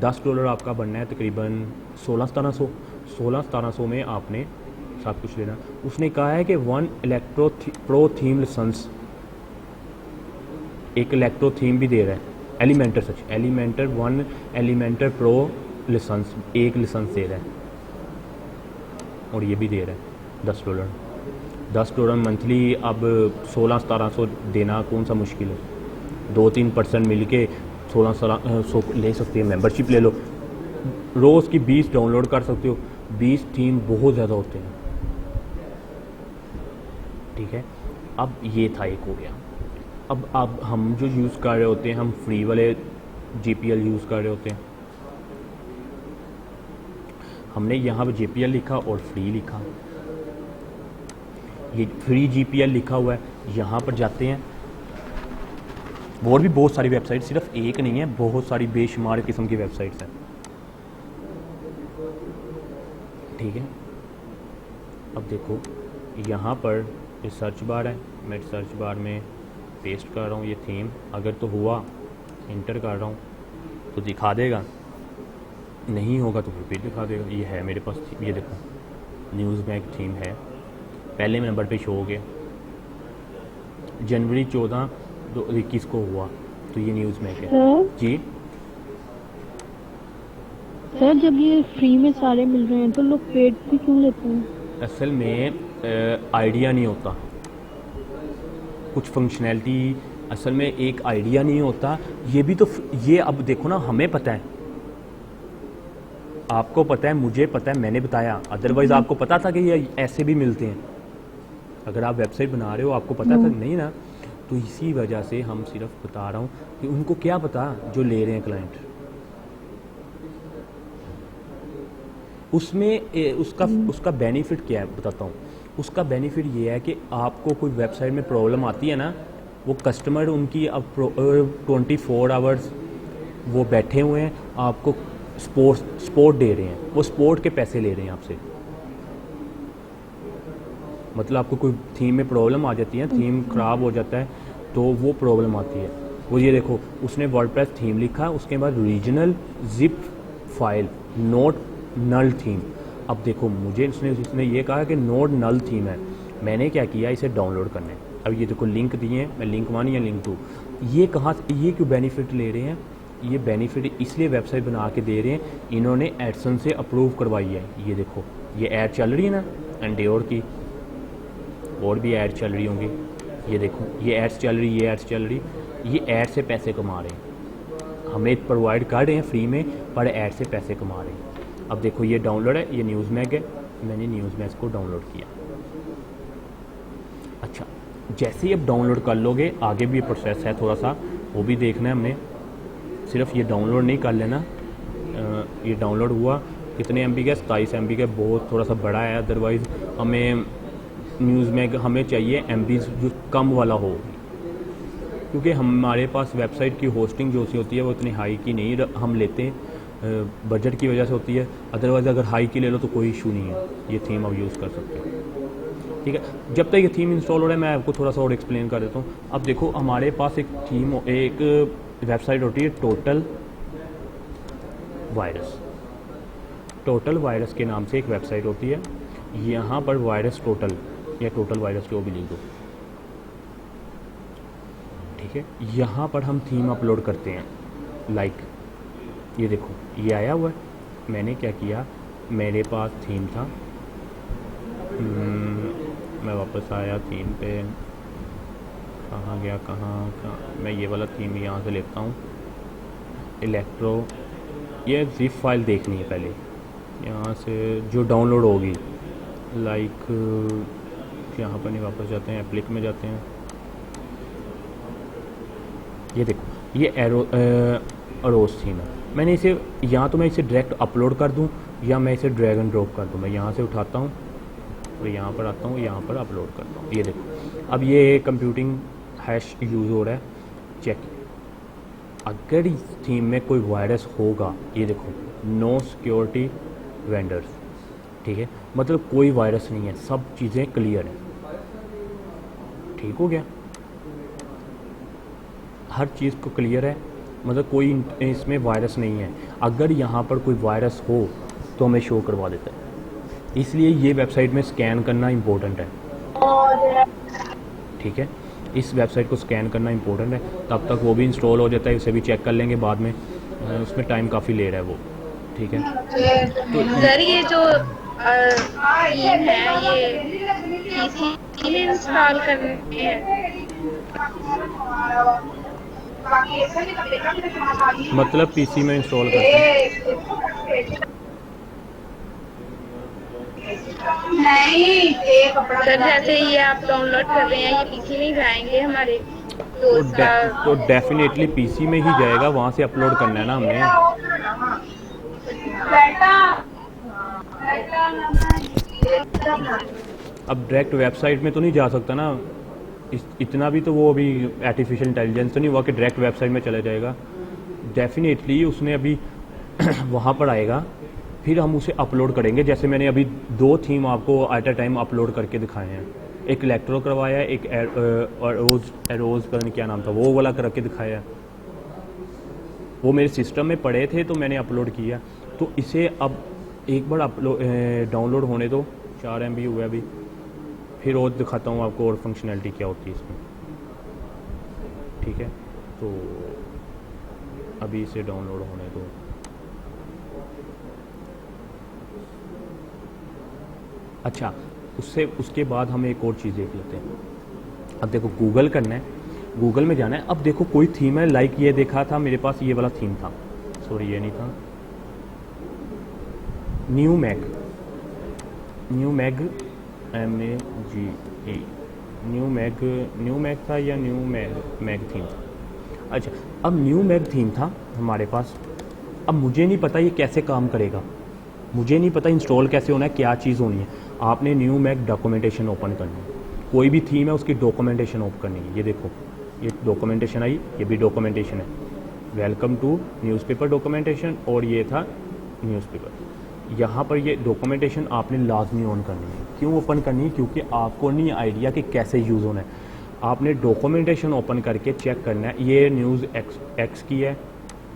$10 आपका बनना है तकरीबन 16-1700 में आपने सब कुछ लेना। उसने कहा है कि 1 इलेक्ट्रो प्रो थीम लाइसेंस, एक इलेक्ट्रो थीम भी दे रहा है, एलिमेंटर 1 एलिमेंटर प्रो लाइसेंस, एक लाइसेंस दे रहा है और ये भी दे रहा है $10 मंथली। अब 16-1700 देना कौन सा मुश्किल है, 2-3% मिल के 1600 ले सकते हैं। मेंबरशिप ले लो, रोज़ की 20 डाउनलोड कर सकते हो, 20 थीम बहुत ज़्यादा होते हैं, ठीक है। अब ये था, एक हो गया। अब हम जो यूज़ कर रहे होते हैं, हम फ्री वाले JPL यूज़ कर रहे होते हैं। हमने यहाँ पर JPL लिखा और फ्री लिखा, ये फ्री JPL लिखा हुआ है। यहाँ पर जाते हैं, और भी बहुत सारी वेबसाइट, सिर्फ एक नहीं है, बहुत सारी बेशुमार किस्म की वेबसाइट्स हैं, ठीक है। अब देखो यहाँ पर ये सर्च बार है, मैं सर्च बार में पेस्ट कर रहा हूँ ये थीम, अगर तो हुआ इंटर कर रहा हूँ तो दिखा देगा, नहीं होगा तो फिर दिखा देगा। ये है मेरे पास, ये देखो न्यूज़ बैंक थीम है, पहले नंबर पे शो हो गया, जनवरी 14, 2021 को हुआ, तो ये न्यूज़ में है जी। सर जब ये फ्री में सारे मिल रहे हैं तो लोग पेड भी क्यों लेते हैं? असल में आइडिया नहीं होता, कुछ फंक्शनैलिटी असल में एक आइडिया नहीं होता। ये भी तो, ये अब देखो ना, हमें पता है, आपको पता है, मुझे पता है, मैंने बताया, अदरवाइज़ आपको पता था कि ये ऐसे भी मिलते हैं। अगर आप वेबसाइट बना रहे हो आपको पता था नहीं ना, तो इसी वजह से हम सिर्फ बता रहा हूँ कि उनको क्या पता जो ले रहे हैं क्लाइंट। उसमें उसका बेनिफिट क्या है बताता हूँ। उसका बेनिफिट ये है कि आपको कोई वेबसाइट में प्रॉब्लम आती है ना, वो कस्टमर उनकी अब 24 आवर्स वो बैठे हुए हैं, आपको सपोर्ट दे रहे हैं, वो सपोर्ट के पैसे ले रहे हैं आपसे। मतलब आपको कोई थीम में प्रॉब्लम आ जाती है, थीम ख़राब हो जाता है, तो वो प्रॉब्लम आती है। वो ये देखो, उसने वर्डप्रेस थीम लिखा, उसके बाद रीजनल जिप फाइल नोट नल थीम। अब देखो मुझे उसने ये कहा कि नोट नल थीम है, मैंने क्या किया, इसे डाउनलोड करने। अब ये देखो लिंक दिए हैं, मैं लिंक 1 या लिंक 2, ये कहाँ, ये क्यों बेनिफिट ले रहे हैं? ये बेनिफिट इसलिए वेबसाइट बना के दे रहे हैं, इन्होंने एडसेंस से अप्रूव करवाई है। ये देखो ये ऐड चल रही है ना एंडेयोर की, और भी ऐड चल रही होंगी, ये देखो ये एड्स चल रही, ये एड्स चल रही, ये ऐड से पैसे कमा रहे हैं, हमें प्रोवाइड कर रहे हैं फ्री में, पर ऐड से पैसे कमा रहे हैं। अब देखो ये डाउनलोड है, ये न्यूज़ मैग है, मैंने न्यूज़ मैग को डाउनलोड किया। अच्छा, जैसे ही अब डाउनलोड कर लोगे, आगे भी प्रोसेस है थोड़ा सा, वो भी देखना है हमने। सिर्फ ये डाउनलोड नहीं कर लेना। ये डाउनलोड हुआ, कितने MB का? 27 MB का, बहुत थोड़ा सा बड़ा है। अदरवाइज़ हमें न्यूज़ मैग हमें चाहिए MB जो कम वाला हो, क्योंकि हमारे पास वेबसाइट की होस्टिंग जो सी होती है वो इतनी हाई की नहीं हम लेते हैं, बजट की वजह से होती है। अदरवाइज़ अगर हाई की ले लो तो कोई इशू नहीं है, ये थीम आप यूज़ कर सकते हो। ठीक है, जब तक ये थीम इंस्टॉल हो रहा है मैं आपको थोड़ा सा और एक्सप्लेन कर देता हूँ। अब देखो हमारे पास एक वेबसाइट होती है टोटल वायरस। टोटल वायरस के नाम से एक वेबसाइट होती है। यहाँ पर वायरस टोटल या टोटल वायरस जो भी लिख दो, ठीक है। यहाँ पर हम थीम अपलोड करते हैं। लाइक ये देखो ये आया हुआ है, मैंने क्या किया, मेरे पास थीम था, मैं वापस आया थीम पे, कहाँ गया, कहाँ मैं ये वाला थीम यहाँ से लेता हूँ, इलेक्ट्रो। ये जिप फाइल देखनी है पहले, यहाँ से जो डाउनलोड होगी। लाइक यहाँ पर नहीं, वापस जाते हैं, एप्लिक में जाते हैं। ये देखो ये एरोस थीम है। मैंने इसे या तो मैं इसे डायरेक्ट अपलोड कर दूं या मैं इसे ड्रैग एंड ड्रॉप कर दूं। मैं यहाँ से उठाता हूँ और यहाँ पर आता हूँ, यहाँ पर अपलोड करता हूँ। ये देखो अब ये कंप्यूटिंग हैश यूज़ हो रहा है। चेक, अगर इस थीम में कोई वायरस होगा, ये देखो नो सिक्योरिटी वेंडर्स, ठीक है, मतलब कोई वायरस नहीं है, सब चीज़ें क्लियर हैं। ठीक हो गया, हर चीज़ को क्लियर है, मतलब कोई इसमें वायरस नहीं है। अगर यहाँ पर कोई वायरस हो तो हमें शो करवा देता है, इसलिए ये वेबसाइट में स्कैन करना इम्पोर्टेंट है। ठीक है, इस वेबसाइट को स्कैन करना इम्पोर्टेंट है, तब तक वो भी इंस्टॉल हो जाता है, उसे भी चेक कर लेंगे बाद में, उसमें टाइम काफ़ी ले रहा है वो। ठीक है, तो सर ये जो थीम है ये पीसी में इंस्टॉल करनी है? मतलब पीसी में इंस्टॉल करते हैं। सर जैसे ये आप डाउनलोड कर रहे हैं, ये पीसी में ही जाएंगे हमारे? तो डेफिनेटली पीसी में ही जाएगा, वहाँ से अपलोड करना है ना हमने। अब डायरेक्ट वेबसाइट में तो नहीं जा सकता ना, इतना भी तो वो अभी आर्टिफिशियल इंटेलिजेंस तो नहीं हुआ कि डायरेक्ट वेबसाइट में चला जाएगा। डेफिनेटली उसने अभी वहाँ पर आएगा, फिर हम उसे अपलोड करेंगे। जैसे मैंने अभी 2 थीम आपको एट अ टाइम अपलोड करके दिखाए हैं, एक इलेक्ट्रो करवाया है, एक एरोज पता नहीं क्या नाम था वो वाला करके दिखाया है। वो मेरे सिस्टम में पड़े थे तो मैंने अपलोड किया। तो इसे अब एक बार डाउनलोड होने दो, 4 MB हुआ अभी, फिर और दिखाता हूँ आपको और फंक्शनैलिटी क्या होती है इसमें। ठीक है, तो अभी इसे डाउनलोड होने दो। अच्छा, उसके बाद हम एक और चीज़ देख लेते हैं। अब देखो गूगल करना है, गूगल में जाना है। अब देखो कोई थीम है, लाइक ये देखा था मेरे पास, ये वाला थीम था, सॉरी ये नहीं था, new mag MAGE, new mag था या न्यू मैग थीम था। अच्छा, अब न्यू मैग थीम था हमारे पास। अब मुझे नहीं पता ये कैसे काम करेगा, मुझे नहीं पता इंस्टॉल कैसे होना है, क्या चीज़ होनी है। आपने न्यू मैग डॉक्यूमेंटेशन ओपन करनी है, कोई भी थीम है उसकी डॉक्यूमेंटेशन ओपन करनी है। ये देखो ये डॉक्यूमेंटेशन आई, ये भी डॉक्यूमेंटेशन है, वेलकम टू न्यूज़पेपर डॉक्यूमेंटेशन, और ये था न्यूज़पेपर। यहाँ पर ये डॉक्यूमेंटेशन आपने लाजमी ऑन करनी है। क्यों ओपन करनी है? क्योंकि आपको नहीं आइडिया कि कैसे यूज़ होना है। आपने डॉक्यूमेंटेशन ओपन करके चेक करना है। ये न्यूज़ एक्स की है,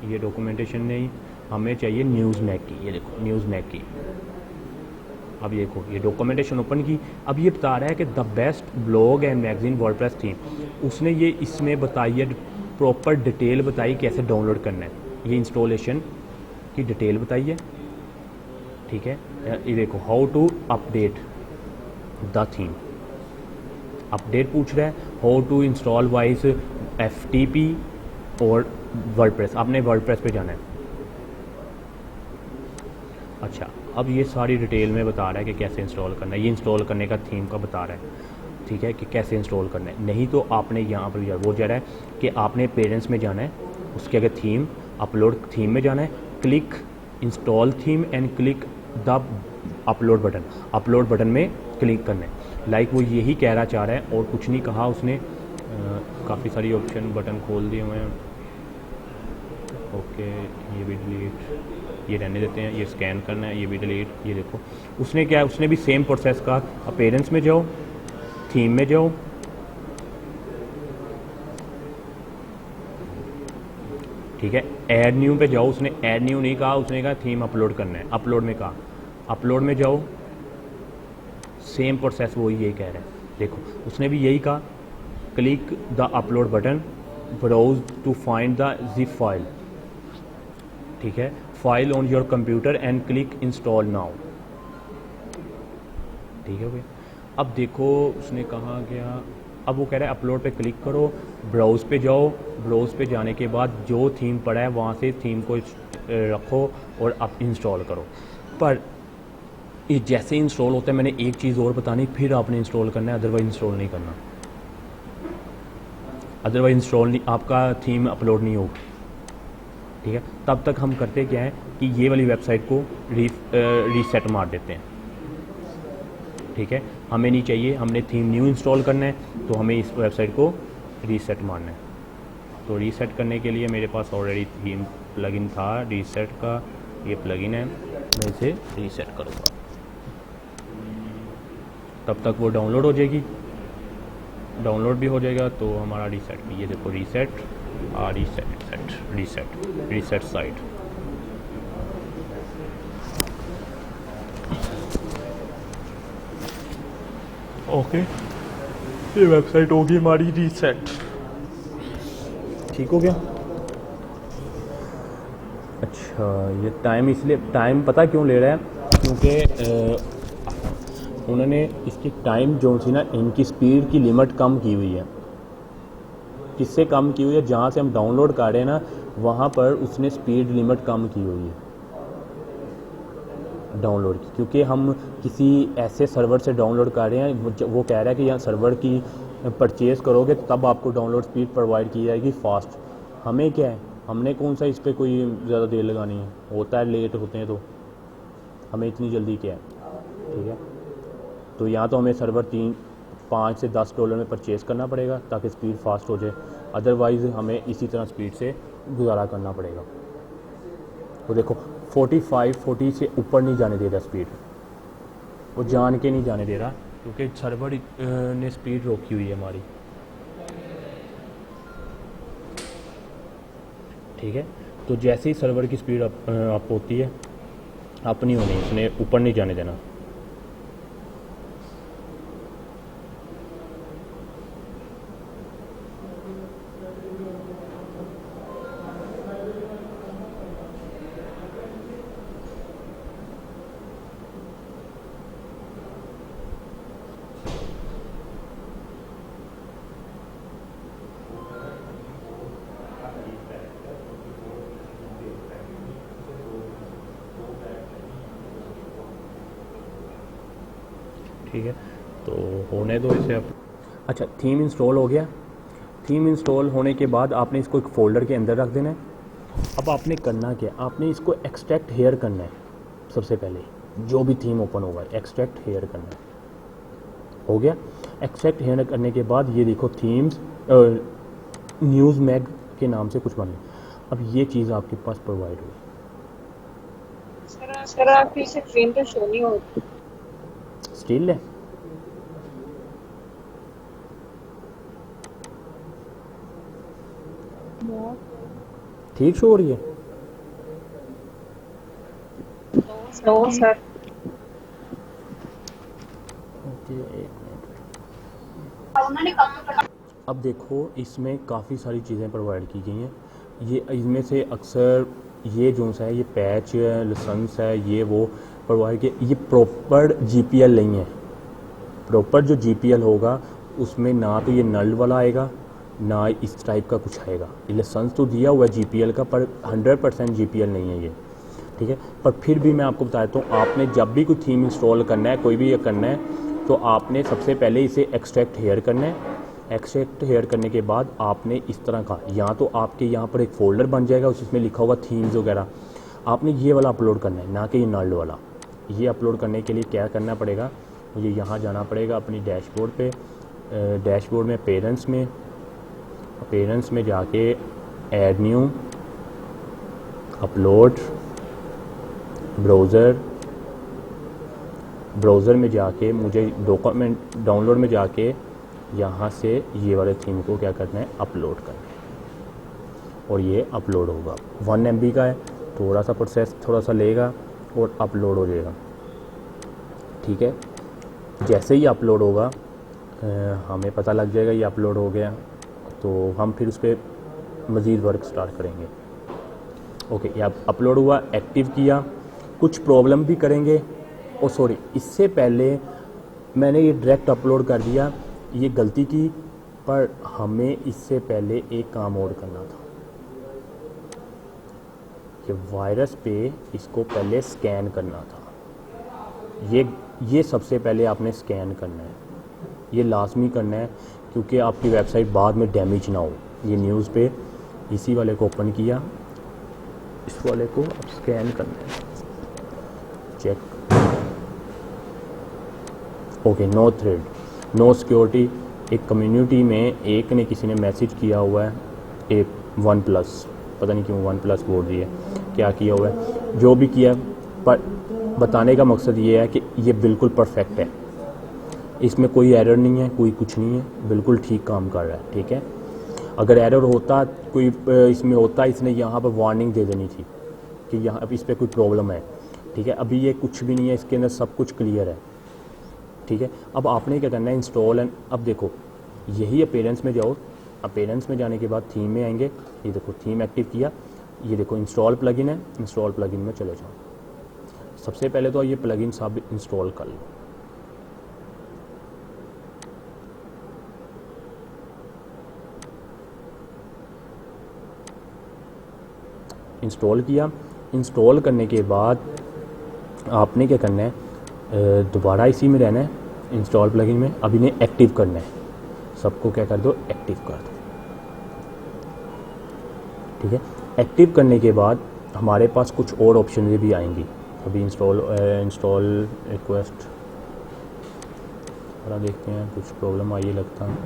ये डॉक्यूमेंटेशन नहीं, हमें चाहिए न्यूज़ मैग की। ये देखो न्यूज़ मैग की। अब ये देखो ये डॉक्यूमेंटेशन ओपन की। अब ये बता रहा है कि the best blog and magazine WordPress theme. उसने ये इसमें बताई है, प्रॉपर डिटेल बताई कैसे डाउनलोड करना है। ये इंस्टॉलेशन की डिटेल बताई है, ठीक है। ये देखो how to update the theme, update पूछ रहा है, how to install wise FTP और वर्डप्रेस। आपने वर्डप्रेस पे जाना है। अच्छा, अब ये सारी डिटेल में बता रहा है कि कैसे इंस्टॉल करना है। ये इंस्टॉल करने का थीम का बता रहा है, ठीक है, कि कैसे इंस्टॉल करना है। नहीं तो आपने यहाँ पर वो जा रहा है कि आपने पेरेंट्स में जाना है, उसके आगे थीम, अपलोड थीम में जाना है, click install theme and click the upload button. Upload button में क्लिक करना है। लाइक वो यही कह रहा चाह रहा है और कुछ नहीं कहा उसने। काफ़ी सारी ऑप्शन बटन खोल दिए हुए हैं। ओके, ये भी डिलीट, ये रहने देते हैं। ये स्कैन करना है, ये भी डिलीट। ये देखो उसने क्या है, उसने भी सेम प्रोसेस का, पेरेंट्स में जाओ, थीम में जाओ, ठीक है, ऐड न्यू पे जाओ। उसने ऐड न्यू नहीं कहा, उसने कहा थीम अपलोड करना है। अपलोड में कहा, अपलोड में जाओ, सेम प्रोसेस वो यही कह रहा है। देखो उसने भी यही कहा, click the upload button, browse to find the zip file, ठीक है, file on your computer and click install now, ठीक है भैया। अब देखो उसने कहा गया, अब वो कह रहा है अपलोड पे क्लिक करो, ब्राउज पे जाओ, ब्राउज पे जाने के बाद जो थीम पड़ा है वहाँ से थीम को रखो और अब इंस्टॉल करो। पर ये जैसे इंस्टॉल होता है, मैंने एक चीज़ और बतानी, फिर आपने इंस्टॉल करना है, अदरवाइज इंस्टॉल नहीं करना। अदरवाइज इंस्टॉल नहीं, आपका थीम अपलोड नहीं होगी, ठीक है। तब तक हम करते क्या है कि ये वाली वेबसाइट को रीसेट मार देते हैं, ठीक है। हमें नहीं चाहिए, हमने थीम न्यू इंस्टॉल करना है, तो हमें इस वेबसाइट को रीसेट मारना है। तो रीसेट करने के लिए मेरे पास ऑलरेडी थीम प्लगइन था रीसेट का, ये प्लगइन है, मैं इसे रीसेट करूँगा। तब तक वो डाउनलोड हो जाएगी, डाउनलोड भी हो जाएगा तो हमारा रीसेट भी, ये देखो रीसेट, रीसेट साइट। ओके, ये वेबसाइट होगी हमारी रीसेट, ठीक हो गया। अच्छा, ये टाइम इसलिए, टाइम पता क्यों ले रहा है, क्योंकि उन्होंने इसकी टाइम जो थी ना, इनकी स्पीड की लिमिट कम की हुई है। किससे कम की हुई है, जहाँ से हम डाउनलोड कर रहे हैं ना, वहाँ पर उसने स्पीड लिमिट कम की हुई है डाउनलोड की, क्योंकि हम किसी ऐसे सर्वर से डाउनलोड कर रहे हैं, वो कह रहा है कि यहाँ सर्वर की परचेज़ करोगे तब आपको डाउनलोड स्पीड प्रोवाइड की जाएगी फास्ट। हमें क्या है, हमने कौन सा इस पर कोई ज़्यादा देर लगानी है, होता है लेट होते हैं, तो हमें इतनी जल्दी क्या है, ठीक है। तो यहाँ तो हमें सर्वर 5 से 10 डॉलर में परचेज़ करना पड़ेगा ताकि स्पीड फास्ट हो जाए, अदरवाइज़ हमें इसी तरह स्पीड से गुजारा करना पड़ेगा। तो देखो 40 से ऊपर नहीं जाने दे रहा स्पीड, वो जान के नहीं जाने दे रहा, क्योंकि सर्वर ने स्पीड रोकी हुई है हमारी, ठीक है। तो जैसे ही सर्वर की स्पीड अप होती है, अप नहीं होनी, इसने ऊपर नहीं जाने देना। ठीक है, तो होने दो इसे अब। अच्छा, थीम इंस्टॉल हो गया। थीम इंस्टॉल होने के बाद आपने इसको एक फ़ोल्डर के अंदर रख देना है। अब आपने करना क्या, आपने इसको एक्सट्रैक्ट हेयर करना है। सबसे पहले जो भी थीम ओपन होगा एक्सट्रैक्ट हेयर करना है, हो गया। एक्सट्रैक्ट हेयर करने के बाद ये देखो थीम्स न्यूज़ मैग के नाम से कुछ बने। अब ये चीज़ आपके पास प्रोवाइड हुई। सर आपकी स्क्रीन पे शो नहीं होती, स्टिल है, ठीक शो हो रही है। No sir. ओके, एक मिनट। अब देखो इसमें काफ़ी सारी चीज़ें प्रोवाइड की गई हैं। ये इनमें से अक्सर ये जो सा है, ये पैच है, लाइसेंस है, ये वो प्रोवाइड किया। ये प्रॉपर GPL नहीं है। प्रॉपर जो GPL होगा उसमें ना तो ये नल वाला आएगा ना इस टाइप का कुछ आएगा। ये लाइसेंस तो दिया हुआ है GPL का, पर 100% GPL नहीं है ये, ठीक है। पर फिर भी मैं आपको बताता हूँ, आपने जब भी कोई थीम इंस्टॉल करना है, कोई भी ये करना है, तो आपने सबसे पहले इसे एक्सट्रैक्ट हेयर करना है। एक्सट्रैक्ट हेयर करने के बाद आपने इस तरह का, या तो आपके यहाँ पर एक फ़ोल्डर बन जाएगा, उसमें लिखा होगा थीम्स वगैरह, आपने ये वाला अपलोड करना है, ना कि ये नल्ड वाला। ये अपलोड करने के लिए क्या करना पड़ेगा, मुझे यहाँ जाना पड़ेगा अपनी डैशबोर्ड पे, डैशबोर्ड में पेरेंट्स में जाके ऐड न्यू, अपलोड, ब्राउज़र में जाके मुझे डॉक्यूमेंट डाउनलोड में जाके यहाँ से ये वाले थीम को क्या करना है, अपलोड करना है, और ये अपलोड होगा। 1 MB का है, थोड़ा सा प्रोसेस थोड़ा सा लेगा और अपलोड हो जाएगा, ठीक है। जैसे ही अपलोड होगा हमें पता लग जाएगा ये अपलोड हो गया, तो हम फिर उस पर मज़ीद वर्क स्टार्ट करेंगे। ओके, ये अपलोड हुआ, एक्टिव किया, कुछ प्रॉब्लम भी करेंगे। और सॉरी, इससे पहले मैंने ये डायरेक्ट अपलोड कर दिया, ये गलती की, पर हमें इससे पहले एक काम और करना था कि वायरस पे इसको पहले स्कैन करना था। ये सबसे पहले आपने स्कैन करना है, ये लाजमी करना है, क्योंकि आपकी वेबसाइट बाद में डैमेज ना हो। ये न्यूज़ पे इसी वाले को ओपन किया, इस वाले को अब स्कैन करना है, check. Okay, no thread, no security. एक कम्युनिटी में एक ने किसी ने मैसेज किया हुआ है, एक OnePlus, पता नहीं क्यों OnePlus बोल रही है, क्या किया हुआ है, जो भी किया, पर बताने का मकसद ये है कि ये बिल्कुल परफेक्ट है, इसमें कोई एरर नहीं है, कोई कुछ नहीं है, बिल्कुल ठीक काम कर रहा है, ठीक है। अगर एरर होता, कोई इसमें होता, इसने यहाँ पर वार्निंग दे देनी थी कि यहाँ अब इस पर कोई प्रॉब्लम है, ठीक है। अभी ये कुछ भी नहीं है, इसके अंदर सब कुछ क्लियर है, ठीक है। अब आपने क्या करना है, इंस्टॉल एंड, अब देखो यही अपीयरेंस में जाओ, अपीयरेंस में जाने के बाद थीम में आएंगे, ये देखो थीम एक्टिव किया, ये देखो इंस्टॉल प्लगइन है, इंस्टॉल प्लगइन में चले जाओ। सबसे पहले तो ये प्लगइन सब इंस्टॉल कर लो। इंस्टॉल किया, इंस्टॉल करने के बाद आपने क्या करना है, दोबारा इसी में रहना है, इंस्टॉल प्लगइन में। अब इन्हें एक्टिव करना है, सबको क्या कर दो, एक्टिव कर दो, ठीक है। एक्टिव करने के बाद हमारे पास कुछ और ऑप्शन भी आएंगी। अभी इंस्टॉल रिक्वेस्ट थोड़ा देखते हैं, कुछ प्रॉब्लम आई है लगता है।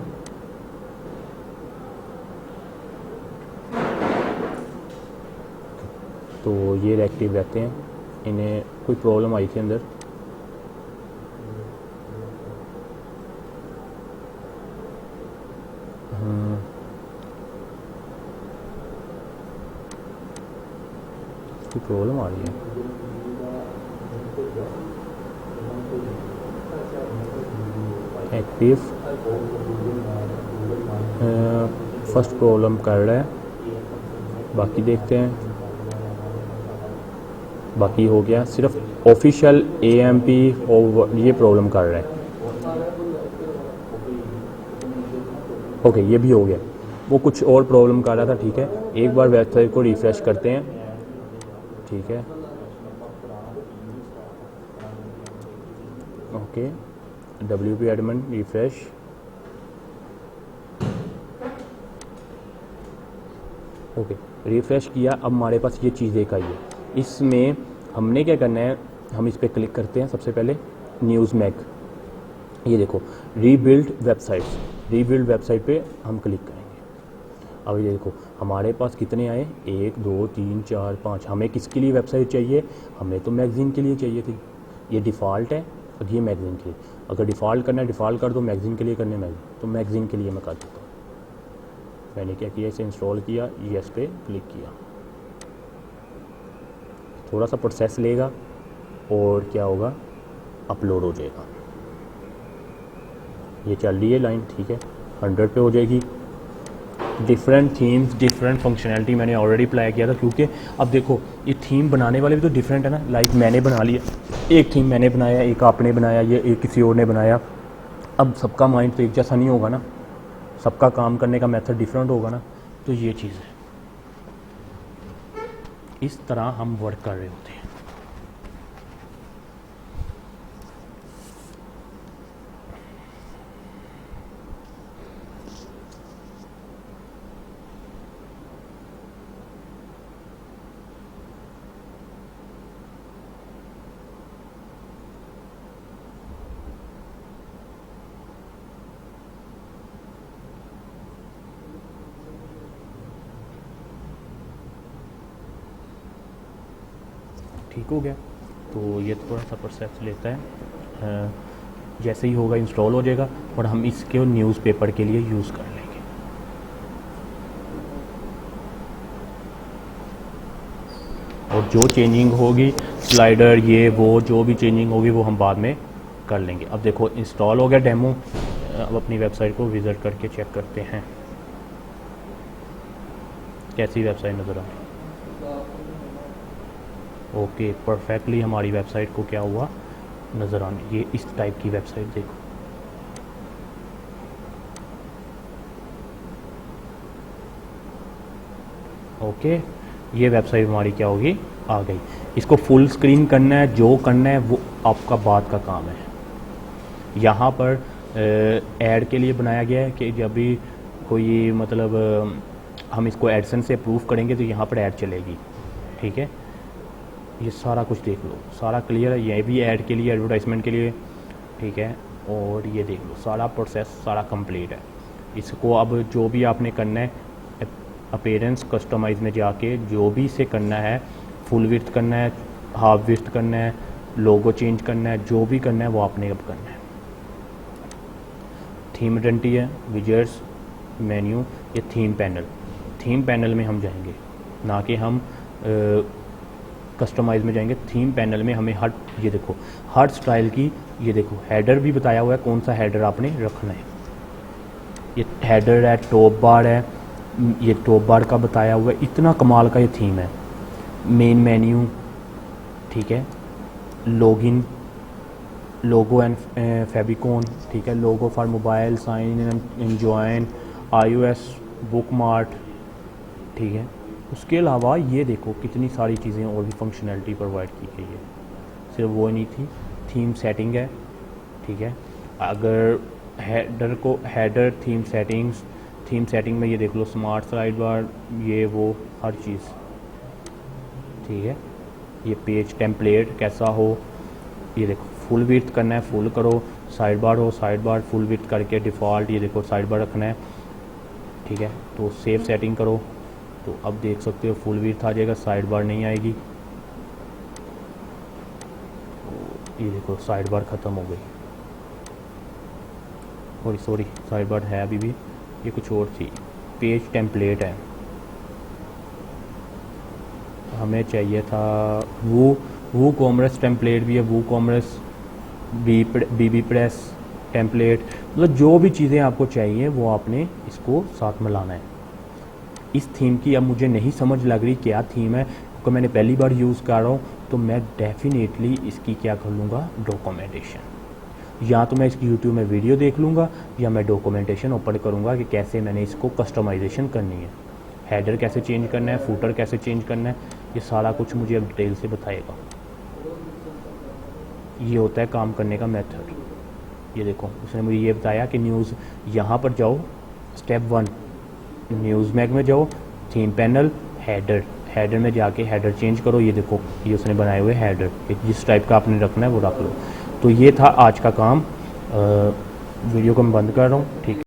तो ये एक्टिव रहते हैं, इन्हें कोई प्रॉब्लम आई थी अंदर, कोई प्रॉब्लम आ रही है। एक्टिव फर्स्ट प्रॉब्लम कर रहा है, बाकी देखते हैं। बाकी हो गया, सिर्फ ऑफिशियल AMP और ये प्रॉब्लम कर रहा है। ओके, ये भी हो गया, वो कुछ और प्रॉब्लम कर रहा था, ठीक है। एक बार वेबसाइट को रिफ्रेश करते हैं, ठीक है। Okay, WP admin refresh, okay refresh किया। अब हमारे पास ये चीज़ एक आई है, इसमें हमने क्या करना है, हम इस पर क्लिक करते हैं। सबसे पहले न्यूज़ मैग, ये देखो रीबिल्ड वेबसाइट्स, रीबिल्ड वेबसाइट पे हम क्लिक करेंगे। अब ये देखो हमारे पास कितने आए, 1 2 3 4 5। हमें किसके लिए वेबसाइट चाहिए, हमें तो मैगज़ीन के लिए चाहिए थी। ये डिफ़ॉल्ट है और ये मैगज़ीन के लिए। अगर डिफ़ॉल्ट करना है डिफ़ॉल्ट कर दो, मैगज़ीन के लिए करने मैगज़ीन, तो मैगज़ीन के लिए मैं कर देता हूँ। मैंने क्या किया, इसे इंस्टॉल किया, येस पे क्लिक किया। थोड़ा सा प्रोसेस लेगा और क्या होगा, अपलोड हो जाएगा। ये चल रही है लाइन, ठीक है, 100 पे हो जाएगी। डिफरेंट थीम्स, डिफरेंट फंक्शनैलिटी मैंने ऑलरेडी अप्लाई किया था, क्योंकि अब देखो ये थीम बनाने वाले भी तो डिफरेंट है ना। लाइक मैंने बना लिया, एक थीम मैंने बनाया, एक आपने बनाया, ये एक किसी और ने बनाया, अब सबका माइंड तो एक जैसा नहीं होगा ना, सबका काम करने का मेथड डिफरेंट होगा ना, तो ये चीज़ है, इस तरह हम वर्क कर रहे होते हैं। ठीक हो गया। तो ये थोड़ा सा प्रोसेस लेता है, जैसे ही होगा इंस्टॉल हो जाएगा और हम इसके न्यूज़पेपर के लिए यूज़ कर लेंगे। और जो चेंजिंग होगी स्लाइडर ये वो जो भी चेंजिंग होगी वो हम बाद में कर लेंगे। अब देखो इंस्टॉल हो गया डेमो। अब अपनी वेबसाइट को विज़िट करके चेक करते हैं कैसी वेबसाइट नज़र आ रही है। ओके, परफेक्टली हमारी वेबसाइट को क्या हुआ नज़र आने, ये इस टाइप की वेबसाइट देखो। ओके, ये वेबसाइट हमारी क्या होगी, आ गई। इसको फुल स्क्रीन करना है, जो करना है वो आपका बात का काम है। यहाँ पर ऐड के लिए बनाया गया है कि जब भी कोई मतलब हम इसको एडसेंस से अप्रूव करेंगे तो यहाँ पर ऐड चलेगी। ठीक है, ये सारा कुछ देख लो, सारा क्लियर है। ये भी ऐड के लिए, एडवर्टाइजमेंट के लिए। ठीक है, और ये देख लो सारा प्रोसेस सारा कंप्लीट है। इसको अब जो भी आपने करना है अपीयरेंस कस्टमाइज में जाके जो भी इसे करना है, फुल विड्थ करना है, हाफ विड्थ करना है, लोगो चेंज करना है, जो भी करना है वो आपने अब करना है। थीम आइडेंटिटी है, विजेट्स, मेन्यू, ये थीम पैनल। थीम पैनल में हम जाएंगे, ना कि हम कस्टमाइज में जाएंगे। थीम पैनल में हमें हर, ये देखो हर स्टाइल की, ये देखो हेडर भी बताया हुआ है कौन सा हेडर आपने रखना है। ये हेडर है, टॉप बार है, ये टॉप बार का बताया हुआ है। इतना कमाल का ये थीम है। मेन मेन्यू, ठीक है, लॉगिन, लोगो एंड फेविकॉन, ठीक है, logo for mobile, sign in, join, iOS, book mart, ठीक है। उसके अलावा ये देखो कितनी सारी चीज़ें और भी फंक्शनैलिटी प्रोवाइड की गई है। सिर्फ वो नहीं थी, थीम सेटिंग है, ठीक है। अगर हेडर को, header theme settings, theme setting में ये देख लो स्मार्ट साइड बार, ये वो हर चीज़, ठीक है। ये पेज टेम्पलेट कैसा हो, ये देखो फुल विड्थ करना है फुल करो, साइड बार हो साइड बार फुल विड्थ करके डिफ़ॉल्ट, ये देखो साइड बार रखना है, ठीक है। तो सेव सेटिंग करो तो अब देख सकते हो फुल विड्थ आ जाएगा, साइड बार नहीं आएगी। तो ये देखो साइड बार ख़त्म हो गई, और सॉरी साइड बार है अभी भी, ये कुछ और थी। पेज टेम्पलेट है, हमें चाहिए था वो कॉमर्स टेम्पलेट भी है, वो कॉमर्स बी प्रेस टेम्पलेट, मतलब जो भी चीज़ें आपको चाहिए वो आपने इसको साथ में लाना है। इस थीम की अब मुझे नहीं समझ लग रही क्या थीम है, क्योंकि मैंने पहली बार यूज़ कर रहा हूँ, तो मैं डेफिनेटली इसकी क्या कर लूँगा, डॉक्यूमेंटेशन। या तो मैं इसकी यूट्यूब में वीडियो देख लूँगा या मैं डॉक्यूमेंटेशन ओपन करूँगा कि कैसे मैंने इसको कस्टमाइजेशन करनी है, हेडर कैसे चेंज करना है, फूटर कैसे चेंज करना है, ये सारा कुछ मुझे अब डिटेल से बताएगा। ये होता है काम करने का मेथड। ये देखो उसने मुझे ये बताया कि न्यूज़ यहाँ पर जाओ, स्टेप 1 न्यूज़ मैग में जाओ, थीम पैनल, हेडर, हेडर में जाके हेडर चेंज करो। ये देखो ये उसने बनाए हुए हेडर, जिस टाइप का आपने रखना है वो रख लो। तो ये था आज का काम। वीडियो को मैं बंद कर रहा हूँ, ठीक है।